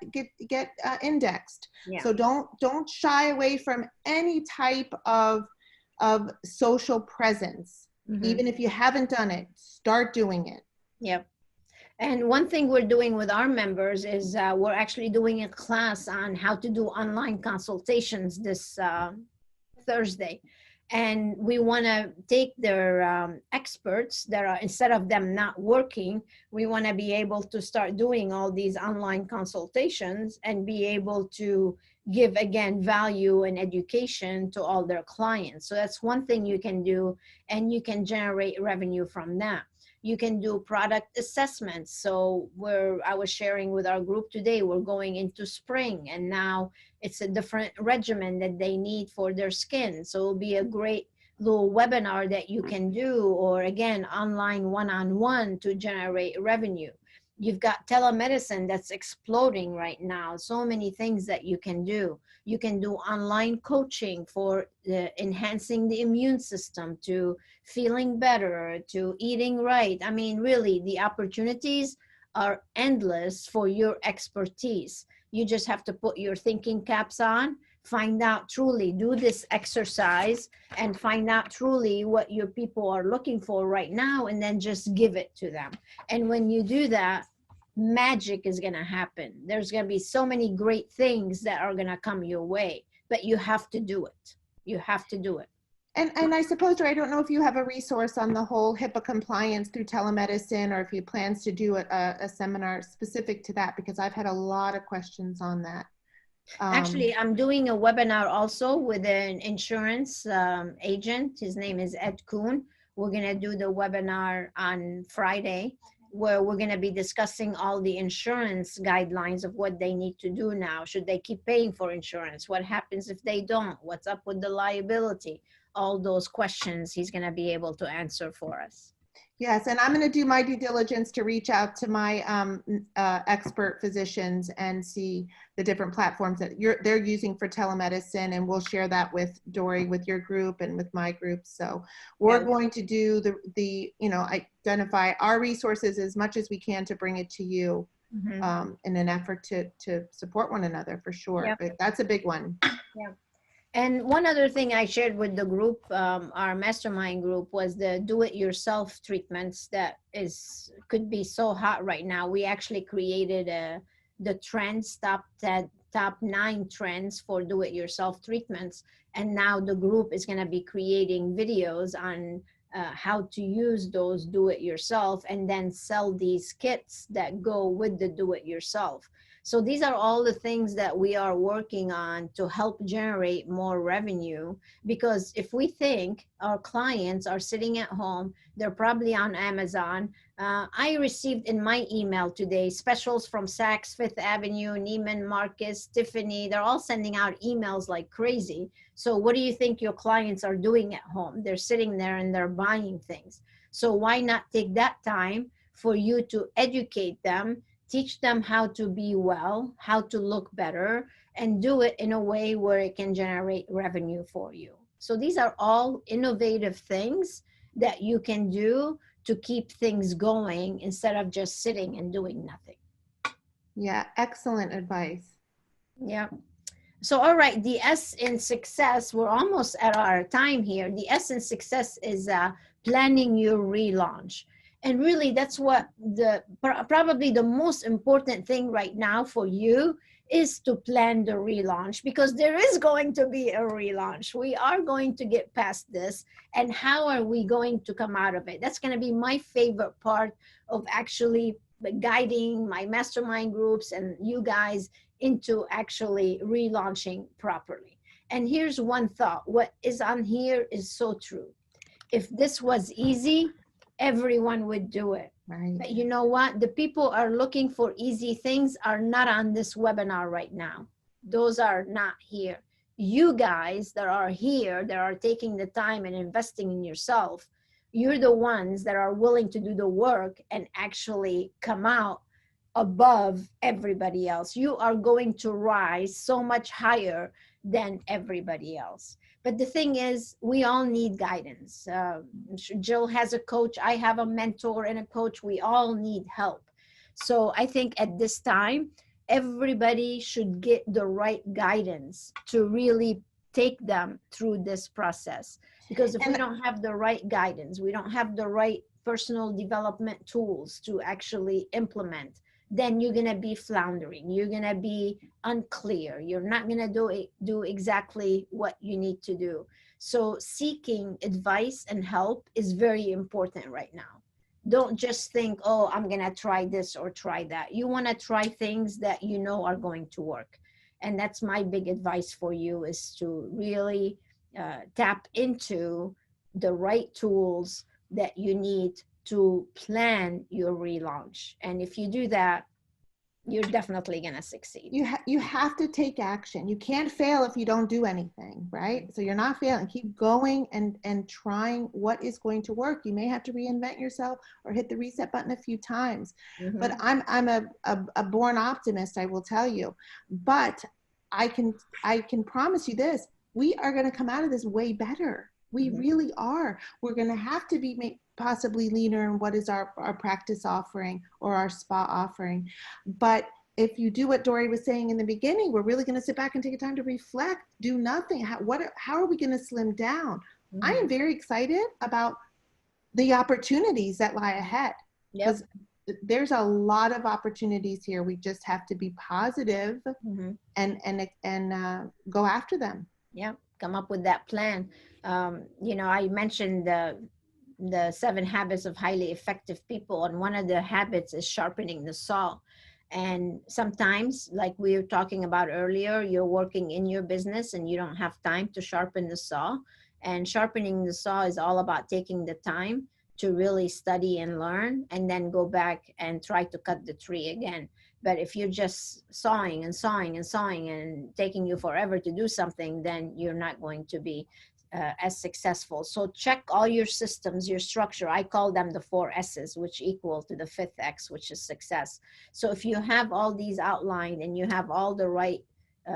get indexed. So don't shy away from any type of social presence. Even if you haven't done it, start doing it. Yep. And one thing we're doing with our members is we're actually doing a class on how to do online consultations this Thursday. And we want to take their experts that are, instead of them not working, we want to be able to start doing all these online consultations and be able to give, again, value and education to all their clients. So that's one thing you can do, and you can generate revenue from that. You can do product assessments. So I was sharing with our group today, we're going into spring, and now it's a different regimen that they need for their skin. So it'll be a great little webinar that you can do, or again, online one-on-one to generate revenue. You've got telemedicine that's exploding right now. So many things that you can do. You can do online coaching for enhancing the immune system, to feeling better, to eating right. I mean, really, the opportunities are endless for your expertise. You just have to put your thinking caps on, find out truly, do this exercise and find out truly what your people are looking for right now, and then just give it to them. And when you do that, magic is going to happen. There's going to be so many great things that are going to come your way, but you have to do it. You have to do it. And I suppose, I don't know if you have a resource on the whole HIPAA compliance through telemedicine, or if you plans to do a seminar specific to that, because I've had a lot of questions on that. Actually, I'm doing a webinar also with an insurance agent. His name is Ed Kuhn. We're going to do the webinar on Friday, where we're going to be discussing all the insurance guidelines of what they need to do now. Should they keep paying for insurance? What happens if they don't? What's up with the liability? All those questions he's going to be able to answer for us. Yes, and I'm going to do my due diligence to reach out to my expert physicians and see the different platforms that they're using for telemedicine, and we'll share that with Dori, with your group, and with my group. So we're going to do the identify our resources as much as we can to bring it to you, in an effort to support one another, for sure. Yep. But that's a big one. Yeah. And one other thing I shared with the group, our mastermind group, was the do-it-yourself treatments that could be so hot right now. We actually created the trends, top 9 trends for do-it-yourself treatments. And now the group is going to be creating videos on how to use those do-it-yourself, and then sell these kits that go with the do-it-yourself. So these are all the things that we are working on to help generate more revenue, because if we think our clients are sitting at home, they're probably on Amazon. I received in my email today specials from Saks, Fifth Avenue, Neiman Marcus, Tiffany. They're all sending out emails like crazy. So what do you think your clients are doing at home? They're sitting there and they're buying things. So why not take that time for you to educate them, teach them how to be well, how to look better, and do it in a way where it can generate revenue for you. So these are all innovative things that you can do to keep things going instead of just sitting and doing nothing. Yeah, excellent advice. Yeah. So, all right, the S in success, we're almost at our time here. The S in success is planning your relaunch. And really, that's what probably the most important thing right now for you is to plan the relaunch, because there is going to be a relaunch. We are going to get past this. And how are we going to come out of it? That's going to be my favorite part of actually guiding my mastermind groups and you guys into actually relaunching properly. And here's one thought. What is on here is so true. If this was easy, everyone would do it. Right. But you know what? The people are looking for easy things are not on this webinar right now. Those are not here. You guys that are here, that are taking the time and investing in yourself, you're the ones that are willing to do the work and actually come out above everybody else. You are going to rise so much higher than everybody else. But the thing is, we all need guidance. Jill has a coach. I have a mentor and a coach. We all need help. So I think at this time, everybody should get the right guidance to really take them through this process. Because if we don't have the right guidance, we don't have the right personal development tools to actually implement, then you're going to be floundering. You're going to be unclear. You're not going to do exactly what you need to do. So seeking advice and help is very important right now. Don't just think, oh, I'm going to try this or try that. You want to try things that you know are going to work. And that's my big advice for you, is to really tap into the right tools that you need to plan your relaunch. And if you do that, you're definitely going to succeed. You have to take action. You can't fail if you don't do anything, right? So you're not failing. Keep going and trying what is going to work. You may have to reinvent yourself or hit the reset button a few times. But I'm a born optimist, I will tell you. But I can promise you this: we are going to come out of this way better. We really are. We're going to have to be possibly leaner in what is our practice offering or our spa offering. But if you do what Dori was saying in the beginning, we're really going to sit back and take a time to reflect, do nothing. How are we going to slim down? I am very excited about the opportunities that lie ahead. Because there's a lot of opportunities here. We just have to be positive and go after them. Yeah, come up with that plan. You know, I mentioned the 7 habits of highly effective people, and one of the habits is sharpening the saw. And sometimes, like we were talking about earlier, you're working in your business and you don't have time to sharpen the saw. And sharpening the saw is all about taking the time to really study and learn, and then go back and try to cut the tree again. But if you're just sawing and sawing and sawing and taking you forever to do something, then you're not going to be as successful. So check all your systems, your structure. I call them the 4 S's, which equal to the 5th X, which is success. So if you have all these outlined and you have all the right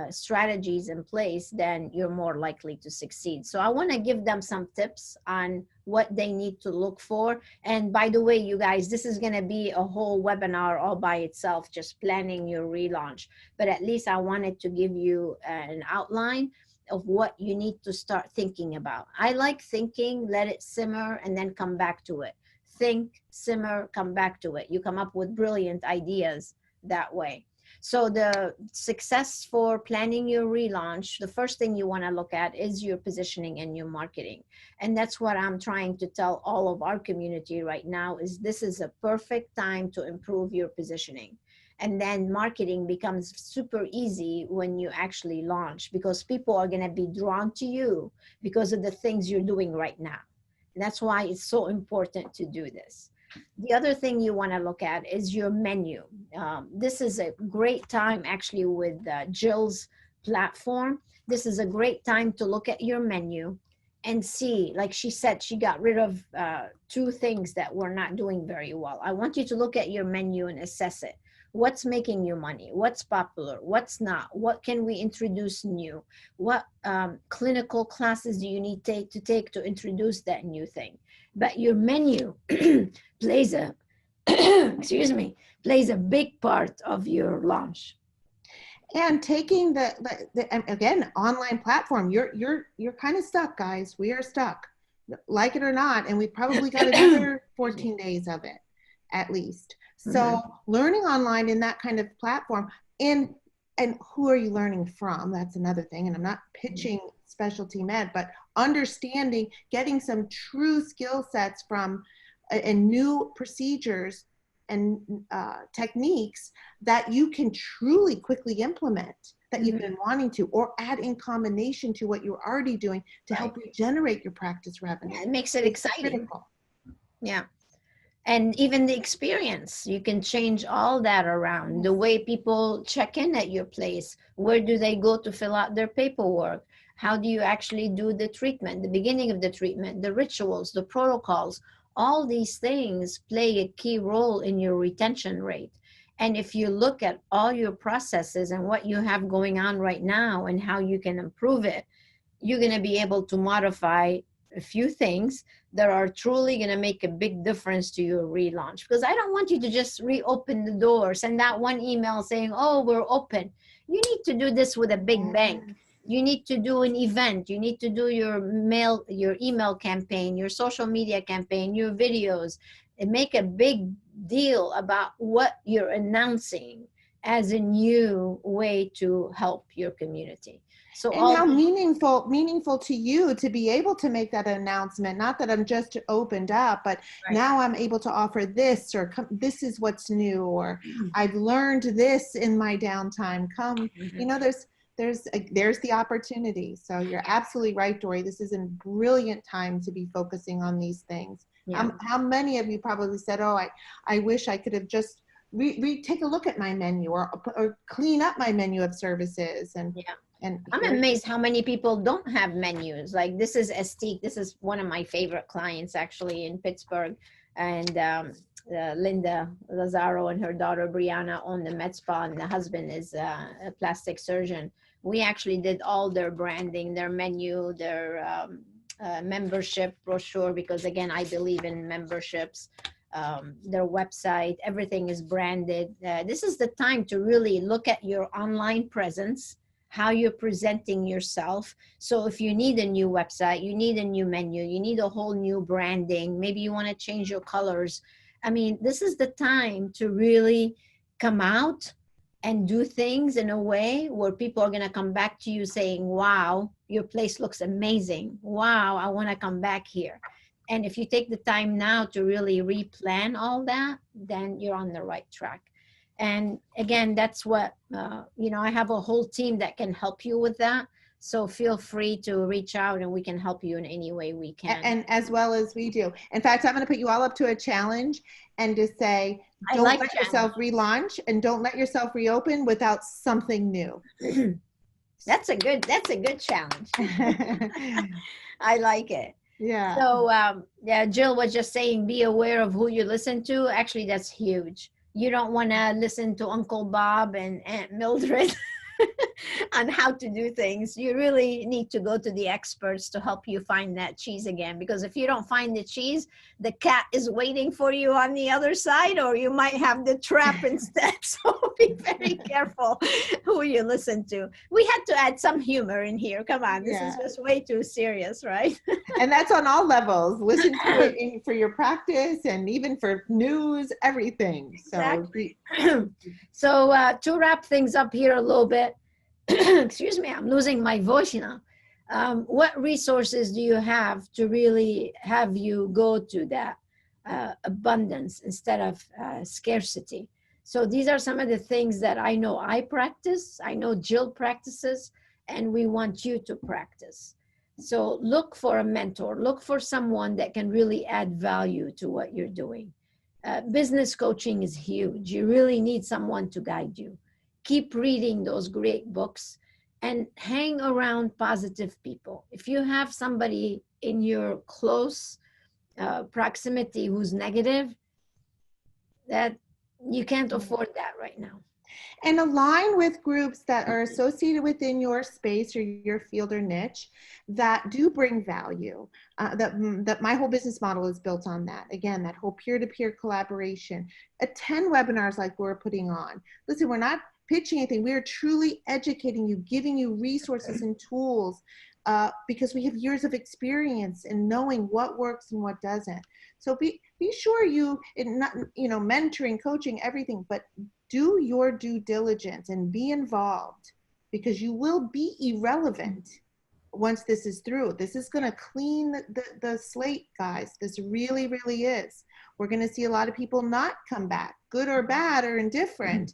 strategies in place, then you're more likely to succeed. So I want to give them some tips on what they need to look for. And by the way, you guys, this is going to be a whole webinar all by itself, just planning your relaunch. But at least I wanted to give you an outline of what you need to start thinking about. I like thinking, let it simmer, and then come back to it. Think, simmer, come back to it. You come up with brilliant ideas that way. So the success for planning your relaunch, the first thing you want to look at is your positioning and your marketing. And that's what I'm trying to tell all of our community right now, is this is a perfect time to improve your positioning. And then marketing becomes super easy when you actually launch, because people are going to be drawn to you because of the things you're doing right now. And that's why it's so important to do this. The other thing you want to look at is your menu. This is a great time actually with Jill's platform. This is a great time to look at your menu and see, like she said, she got rid of 2 things that were not doing very well. I want you to look at your menu and assess it. What's making you money? What's popular? What's not? What can we introduce new? What clinical classes do you need to take to introduce that new thing? But your menu plays a excuse me, plays a big part of your launch. And taking the again, online platform, you're kind of stuck, guys. We are stuck, like it or not, and we've probably got another 14 days of it at least. So learning online in that kind of platform, and who are you learning from? That's another thing. And I'm not pitching specialty med, but understanding, getting some true skill sets from and new procedures and techniques that you can truly quickly implement, that you've been wanting to, or add in combination to what you're already doing to help regenerate your practice revenue. It makes it exciting. Critical. Yeah. And even the experience, you can change all that around. The way people check in at your place, where do they go to fill out their paperwork? How do you actually do the treatment, the beginning of the treatment, the rituals, the protocols? All these things play a key role in your retention rate. And if you look at all your processes and what you have going on right now and how you can improve it, you're going to be able to modify a few things that are truly going to make a big difference to your relaunch. Because I don't want you to just reopen the door, send out one email saying, oh, we're open. You need to do this with a big bang. You need to do an event. You need to do your email campaign, your social media campaign, your videos, and make a big deal about what you're announcing as a new way to help your community. So and how meaningful to you to be able to make that announcement. Not that I'm just opened up, but now I'm able to offer this, or this is what's new, or I've learned this in my downtime. You know, there's the opportunity. So you're absolutely right, Dori. This is a brilliant time to be focusing on these things. Yeah. How many of you probably said, oh, I wish I could have just take a look at my menu or clean up my menu of services. And Yeah. and I'm amazed how many people don't have menus. Like this is Estique. This is one of my favorite clients actually in Pittsburgh. And Linda Lazaro and her daughter Brianna own the M.A.P.S, and the husband is a plastic surgeon. We actually did all their branding, their menu, their membership brochure, because again, I believe in memberships. Their website, everything is branded. This is the time to really look at your online presence, how you're presenting yourself. So if you need a new website, you need a new menu, you need a whole new branding, maybe you want to change your colors. I mean, this is the time to really come out and do things in a way where people are going to come back to you saying, wow, your place looks amazing. Wow, I want to come back here. And if you take the time now to really replan all that, then you're on the right track. And again, that's what, I have a whole team that can help you with that. So feel free to reach out and we can help you in any way we can. And as well as we do. In fact, I'm going to put you all up to a challenge and just say, don't let yourself relaunch and don't let yourself reopen without something new. That's a good challenge. I like it. Yeah. So Jill was just saying, be aware of who you listen to. Actually, that's huge. You don't want to listen to Uncle Bob and Aunt Mildred on how to do things. You really need to go to the experts to help you find that cheese again, because if you don't find the cheese, the cat is waiting for you on the other side, or you might have the trap instead. So be very careful who you listen to. We had to add some humor in here. Come on, this is just way too serious, right? And that's on all levels. Listen to it for your practice and even for news, everything. Exactly. So to wrap things up here a little bit, excuse me, I'm losing my voice now. What resources do you have to really have you go to that abundance instead of scarcity? So these are some of the things that I know I practice, I know Jill practices, and we want you to practice. So look for a mentor, look for someone that can really add value to what you're doing. Business coaching is huge. You really need someone to guide you. Keep reading those great books and hang around positive people. If you have somebody in your close proximity who's negative, that you can't afford that right now. And align with groups that are associated within your space or your field or niche that do bring value. That my whole business model is built on that. Again, that whole peer-to-peer collaboration. Attend webinars like we're putting on. Listen, we're not pitching anything. We are truly educating you, giving you resources and tools because we have years of experience in knowing what works and what doesn't. So be sure mentoring, coaching, everything, but do your due diligence and be involved, because you will be irrelevant once this is through. This is going to clean the slate, guys. This really, really is. We're going to see a lot of people not come back, good or bad or indifferent.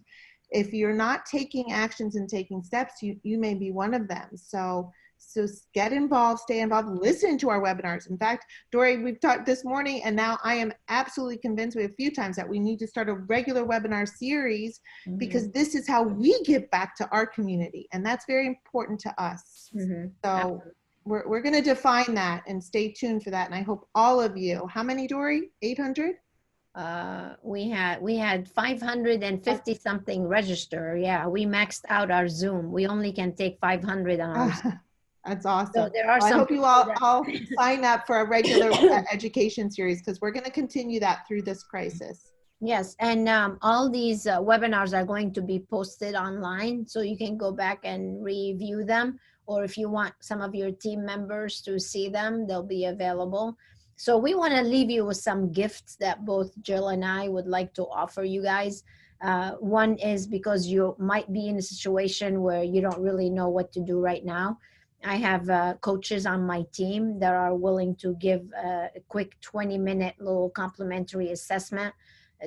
If you're not taking actions and taking steps, you may be one of them. So get involved, stay involved, listen to our webinars. In fact, Dori, we've talked this morning, and now I am absolutely convinced a few times that we need to start a regular webinar series, because this is how we give back to our community. And that's very important to us. So we're going to define that and stay tuned for that. And I hope all of you, how many, Dori? 800? We had 550 something register. Yeah, we maxed out our Zoom. We only can take 500 on our Zoom. That's awesome. So there are I hope you all sign up for a regular education series, because we're going to continue that through this crisis. Yes, and all these webinars are going to be posted online, so you can go back and review them, or if you want some of your team members to see them, they'll be available. So we want to leave you with some gifts that both Jill and I would like to offer you guys. One is because you might be in a situation where you don't really know what to do right now. I have coaches on my team that are willing to give a quick 20-minute little complimentary assessment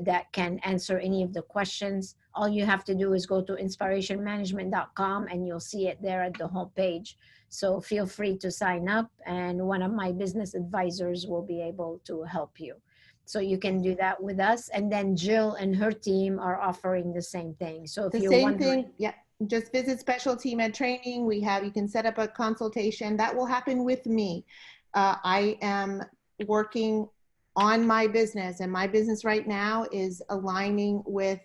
that can answer any of the questions. All you have to do is go to inspirationmanagement.com and you'll see it there at the homepage. So feel free to sign up, and one of my business advisors will be able to help you. So you can do that with us. And then Jill and her team are offering the same thing. So if The you're same wondering, thing, yeah. Just visit Specialty Med Training. You can set up a consultation. That will happen with me. I am working on my business, and my business right now is aligning with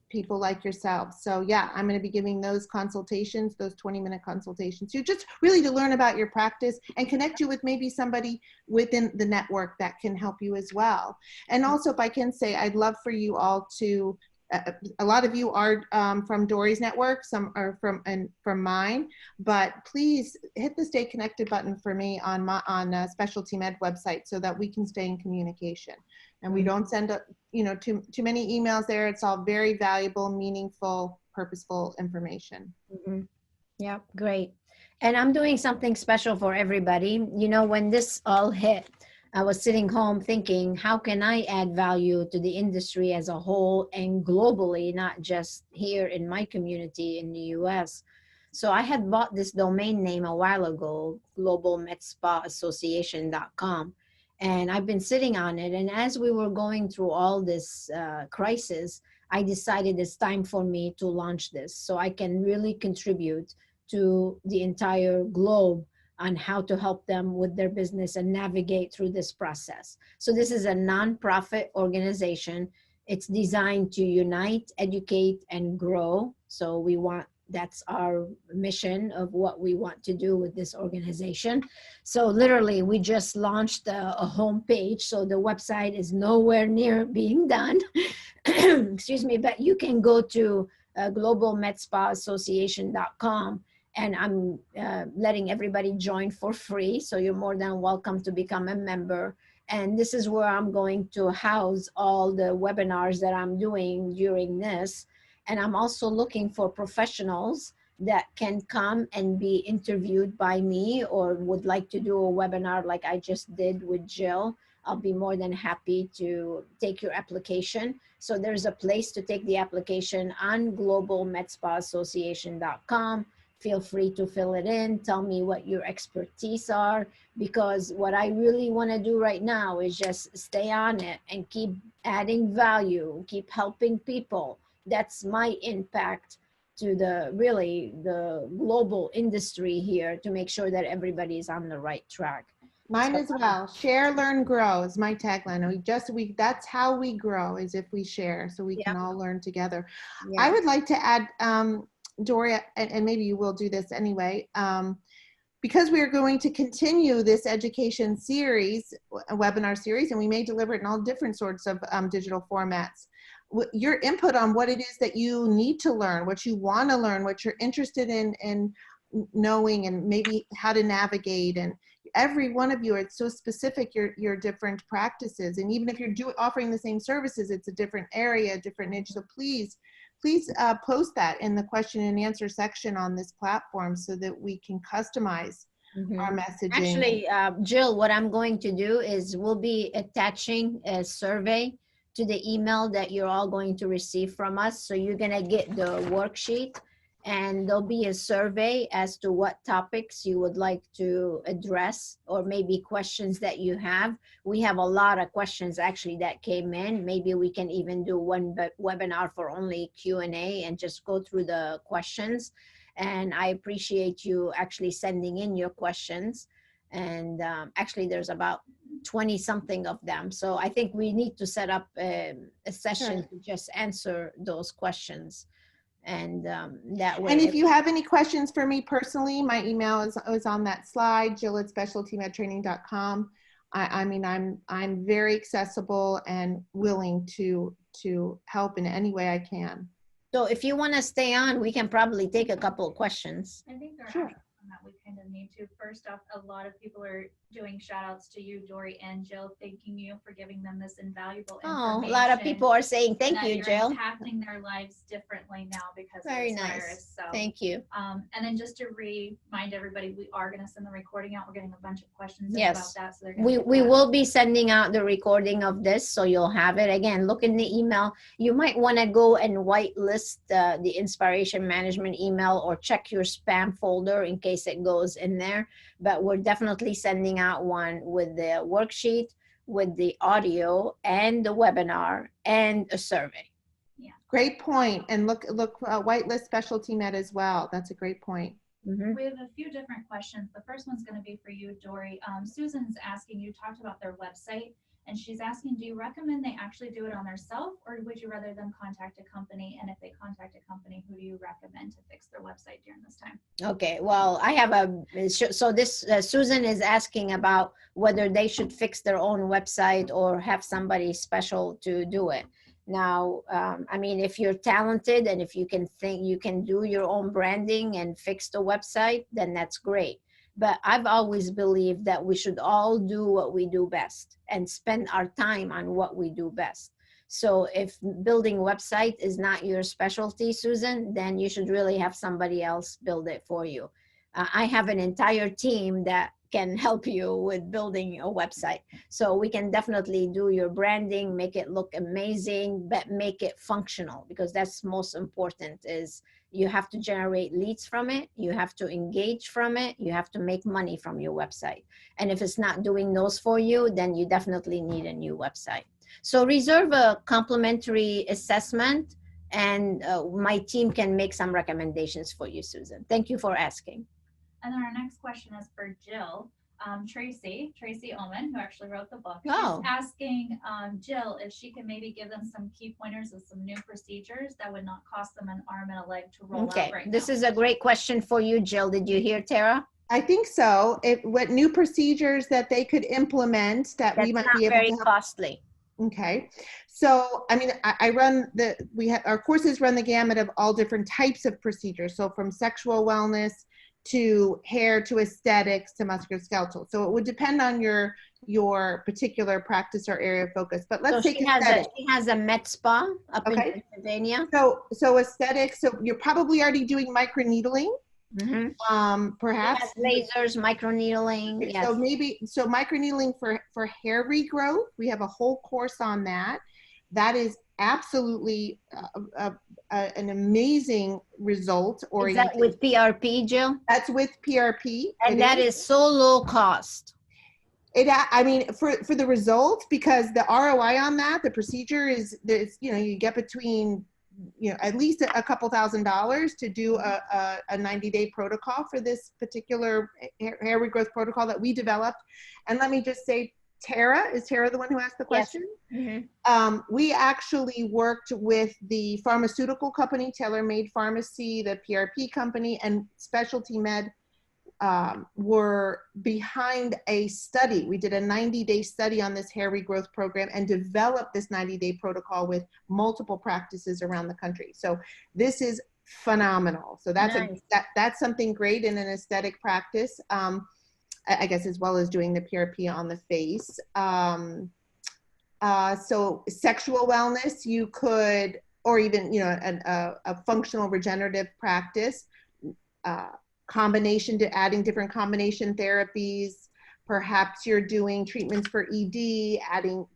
people like yourself. So yeah, I'm going to be giving those consultations, those 20-minute consultations, to just really to learn about your practice and connect you with maybe somebody within the network that can help you as well. And also, if I can say, I'd love for you all to, a lot of you are from Dori's network, some are from mine, but please hit the stay connected button for me on Specialty Med website so that we can stay in communication. And we don't send too many emails there. It's all very valuable, meaningful, purposeful information. mm-hmm. Yeah, great. And I'm doing something special for everybody. You know, when this all hit, I was sitting home thinking, how can I add value to the industry as a whole and globally, not just here in my community in the US? So I had bought this domain name a while ago, globalmedspaassociation.com. And I've been sitting on it. And as we were going through all this crisis, I decided it's time for me to launch this so I can really contribute to the entire globe on how to help them with their business and navigate through this process. So this is a nonprofit organization. It's designed to unite, educate, and grow. So that's our mission of what we want to do with this organization. So literally, we just launched a homepage. So the website is nowhere near being done. Excuse me, but you can go to globalmedspaassociation.com, and I'm letting everybody join for free. So you're more than welcome to become a member. And this is where I'm going to house all the webinars that I'm doing during this. And I'm also looking for professionals that can come and be interviewed by me or would like to do a webinar like I just did with Jill. I'll be more than happy to take your application. So there's a place to take the application on globalmedspaassociation.com. Feel free to fill it in. Tell me what your expertise are, because what I really want to do right now is just stay on it and keep adding value, keep helping people. That's my impact to the global industry here, to make sure that everybody's on the right track. Mine as well. Share, learn, grow is my tagline. That's how we grow, is if we share, so we can all learn together. Yeah. I would like to add, Dori, and maybe you will do this anyway, because we are going to continue this education series, a webinar series, and we may deliver it in all different sorts of digital formats. Your input on what it is that you need to learn, what you want to learn, what you're interested in knowing, and maybe how to navigate. And every one of you, it's so specific, your different practices. And even if you're offering the same services, it's a different area, a different niche. So please post that in the question and answer section on this platform so that we can customize our messaging. Actually, Jill, what I'm going to do is we'll be attaching a survey to the email that you're all going to receive from us. So you're going to get the worksheet, and there'll be a survey as to what topics you would like to address, or maybe questions that you have. We have a lot of questions actually that came in. Maybe we can even do one webinar for only Q&A and just go through the questions. And I appreciate you actually sending in your questions. And actually there's about 20 something of them. So I think we need to set up a session to just answer those questions. And that way. And if you have any questions for me personally, my email is on that slide, jill@specialtymedtraining.com. I mean, I'm very accessible and willing to help in any way I can. So if you want to stay on, we can probably take a couple of questions. I think there are Sure. that we kind of need to. First off, a lot of people are doing shout outs to you, Dori and Jill, thanking you for giving them this invaluable information. Oh, a lot of people are saying thank you, Jill. Impacting their lives differently now because Very of this nice. virus. So thank you. And then just to remind everybody, we are going to send the recording out. We're getting a bunch of questions in Yes. about that. So they're We will be sending out the recording of this, so you'll have it. Again, look in the email. You might want to go and whitelist the inspiration management email, or check your spam folder in case it goes in there. But we're definitely sending out one with the worksheet, with the audio and the webinar and a survey. Great point. And look, whitelist specialty med as well. That's a great point. Mhm. We have a few different questions. The first one's going to be for you, Dori. Susan's asking, you talked about their website, and she's asking, do you recommend they actually do it on their self, or would you rather them contact a company? And if they contact a company, who do you recommend to fix their website during this time? Okay, well, I have so this Susan is asking about whether they should fix their own website or have somebody special to do it. Now, I mean, if you're talented and if you can think you can do your own branding and fix the website, then that's great. But I've always believed that we should all do what we do best and spend our time on what we do best. So if building website is not your specialty, Susan, then you should really have somebody else build it for you. I have an entire team that can help you with building a website. So we can definitely do your branding, make it look amazing, but make it functional, because that's most important. Is you have to generate leads from it, you have to engage from it, you have to make money from your website. And if it's not doing those for you, then you definitely need a new website. So reserve a complimentary assessment, and my team can make some recommendations for you, Susan. Thank you for asking. And then our next question is for Jill. Tracy Oman, who actually wrote the book, Oh. she's asking Jill if she can maybe give them some key pointers of some new procedures that would not cost them an arm and a leg to roll out right This now. is a great question for you, Jill. Did you hear Tara? I think so. What new procedures that they could implement that we might be able very to help. costly. Okay. So, I mean, I run our courses run the gamut of all different types of procedures. So from sexual wellness to hair, to aesthetics, to musculoskeletal. So it would depend on your particular practice or area of focus. But let's take aesthetics. She has a M.A.P.S spa up in Pennsylvania. So aesthetics. So you're probably already doing microneedling. Mm-hmm. Perhaps lasers, microneedling. Okay, Yes. So microneedling for hair regrowth. We have a whole course on that. That is absolutely an amazing result. Is that with PRP, Jill? That's with PRP. And that is so low cost. I mean, for the results, because the ROI on that, the procedure is, you get between, at least a couple $1,000s to do a 90-day protocol for this particular hair regrowth protocol that we developed. And let me just say, is Tara the one who asked the question? Yes. Mm-hmm. We actually worked with the pharmaceutical company, Tailor Made Pharmacy, the PRP company, and Specialty Med were behind a study. We did a 90-day study on this hair regrowth program and developed this 90-day protocol with multiple practices around the country. So this is phenomenal. So that's nice. That's something great in an aesthetic practice, I guess, as well as doing the PRP on the face. So sexual wellness, you could, or even, a functional regenerative practice, adding different combination therapies. Perhaps you're doing treatments for ED, adding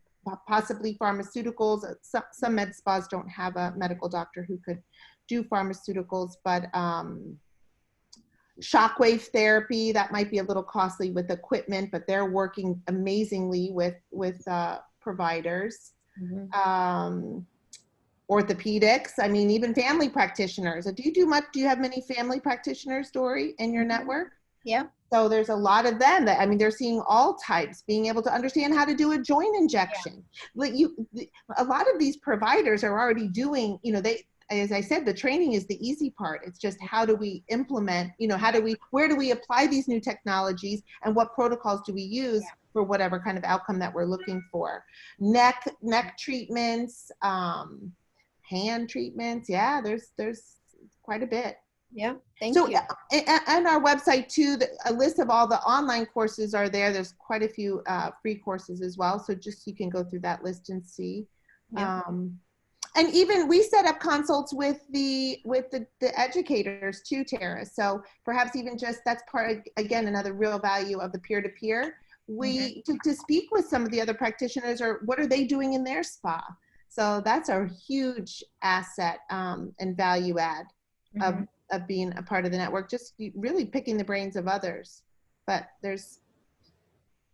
possibly pharmaceuticals. Some med spas don't have a medical doctor who could do pharmaceuticals, but shockwave therapy, that might be a little costly with equipment, but they're working amazingly with providers. Mm-hmm. Orthopedics, I mean, even family practitioners. Do you have many family practitioners, Dori, in your network? Yeah. So there's a lot of them that, I mean, they're seeing all types, being able to understand how to do a joint injection. Yeah. A lot of these providers are already doing, as I said, the training is the easy part. It's just how do we implement, where do we apply these new technologies, and what protocols do we use for whatever kind of outcome that we're looking for. Neck treatments, hand treatments. Yeah, there's quite a bit. Yeah, thank you. And our website too, a list of all the online courses are there. There's quite a few free courses as well. So just, you can go through that list and see. Yeah. And even we set up consults with the educators too, Tara. So perhaps even just, that's part, again, another real value of the peer-to-peer. To speak with some of the other practitioners, or what are they doing in their spa? So that's a huge asset and value add of being a part of the network, just really picking the brains of others. But there's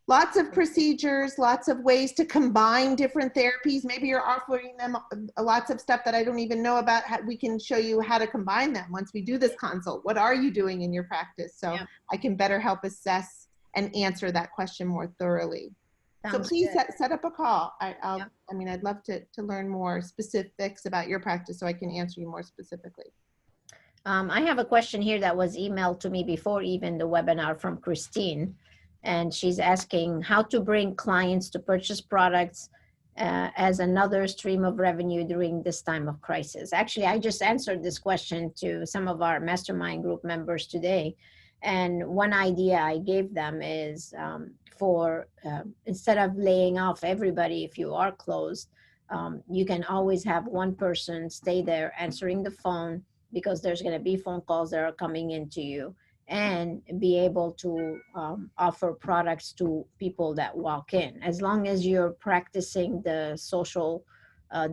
Lots of procedures, lots of ways to combine different therapies. Maybe you're offering them lots of stuff that I don't even know about. We can show you how to combine them once we do this consult. What are you doing in your practice? So Yeah. I can better help assess and answer that question more thoroughly. So Sounds please good. set up a call. Yeah. I mean, I'd love to learn more specifics about your practice so I can answer you more specifically. I have a question here that was emailed to me before even the webinar from Christine. And she's asking how to bring clients to purchase products as another stream of revenue during this time of crisis. Actually, I just answered this question to some of our mastermind group members today. And one idea I gave them is instead of laying off everybody if you are closed, you can always have one person stay there answering the phone, because there's going to be phone calls that are coming into you, and be able to offer products to people that walk in. As long as you're practicing the social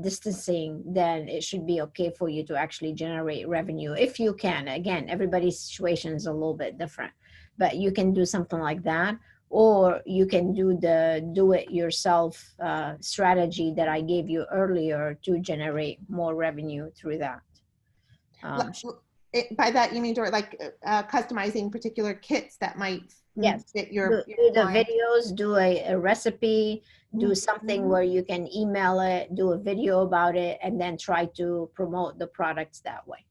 distancing, then it should be okay for you to actually generate revenue if you can. Again, everybody's situation is a little bit different, but you can do something like that. Or you can do the do-it-yourself strategy that I gave you earlier to generate more revenue through that. By that you mean, Dori, like customizing particular kits that might fit your do the client. videos, do a recipe, do something where you can email it, do a video about it, and then try to promote the products that way.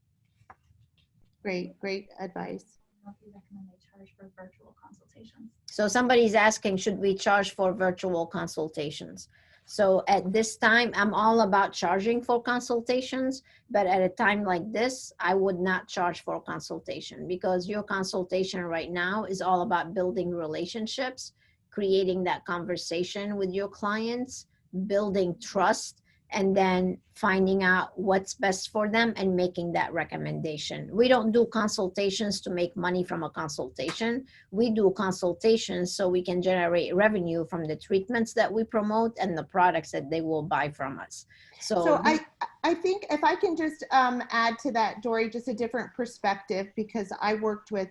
Great advice. If you recommend they charge for virtual consultations. So somebody's asking, should we charge for virtual consultations? So at this time, I'm all about charging for consultations, but at a time like this, I would not charge for consultation, because your consultation right now is all about building relationships, creating that conversation with your clients, building trust, and then finding out what's best for them and making that recommendation. We don't do consultations to make money from a consultation. We do consultations so we can generate revenue from the treatments that we promote and the products that they will buy from us. So I think if I can just add to that, Dori, just a different perspective, because I worked with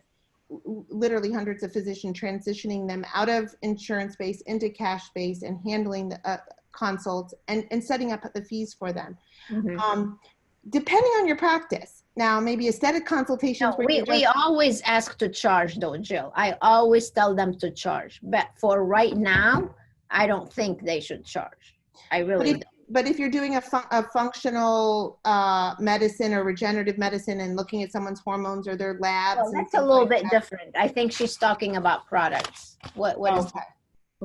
literally hundreds of physicians, transitioning them out of insurance-based into cash-based and handling the consults and setting up the fees for them. Depending on your practice. Now, maybe aesthetic consultations. No, we always ask to charge though, Jill. I always tell them to charge. But for right now, I don't think they should charge. I really don't. But if you're doing a functional medicine or regenerative medicine and looking at someone's hormones or their labs. Well, that's a little bit different. I think she's talking about products. What is that?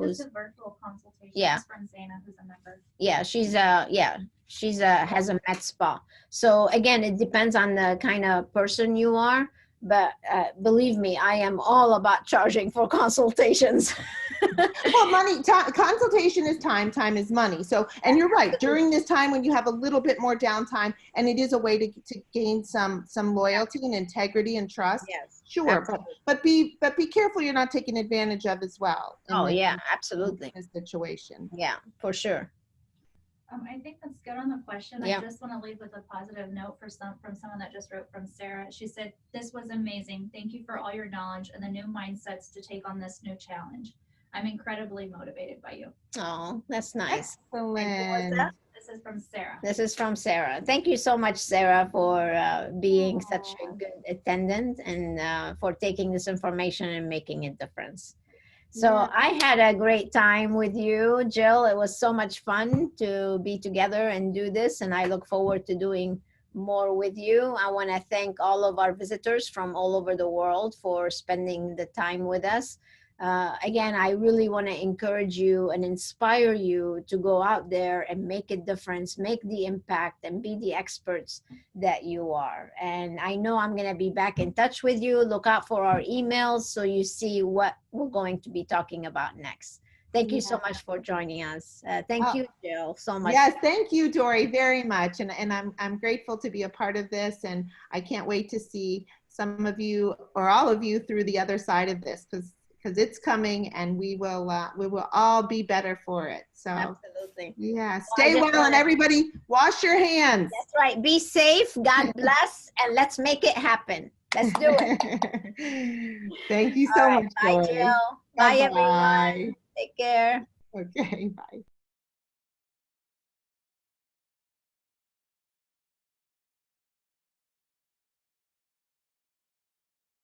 It's a virtual consultation. Yeah. It's from Zana, who's a member. Yeah, she's has a med spa. So again, it depends on the kind of person you are, but believe me, I am all about charging for consultations. Well, consultation is time is money. So, and you're right, during this time when you have a little bit more downtime, and it is a way to gain some loyalty and integrity and trust. Yes, sure. But be careful you're not taken advantage of as well. Absolutely. In this situation. Yeah, for sure. I think that's good on the question. Yeah. I just want to leave with a positive note from someone that just wrote from Sarah. She said, "This was amazing. Thank you for all your knowledge and the new mindsets to take on this new challenge. I'm incredibly motivated by you." Oh, that's nice. Excellent. This is from Sarah. This is from Sarah. Thank you so much, Sarah, for being such a good attendant and for taking this information and making a difference. So I had a great time with you, Jill. It was so much fun to be together and do this, and I look forward to doing more with you. I want to thank all of our visitors from all over the world for spending the time with us. Again, I really want to encourage you and inspire you to go out there and make a difference, make the impact, and be the experts that you are. And I know I'm going to be back in touch with you. Look out for our emails so you see what we're going to be talking about next. Thank you so much for joining us. Thank you, Jill, so much. Yes, thank you, Dori, very much. And I'm grateful to be a part of this. And I can't wait to see some of you or all of you through the other side of this, because it's coming, and we will all be better for it. So absolutely. Yeah. Stay well, and everybody wash your hands. That's right. Be safe. God bless, and let's make it happen. Let's do it. Thank you so much. Bye, Jill. Bye, everyone. Take care. Okay, bye.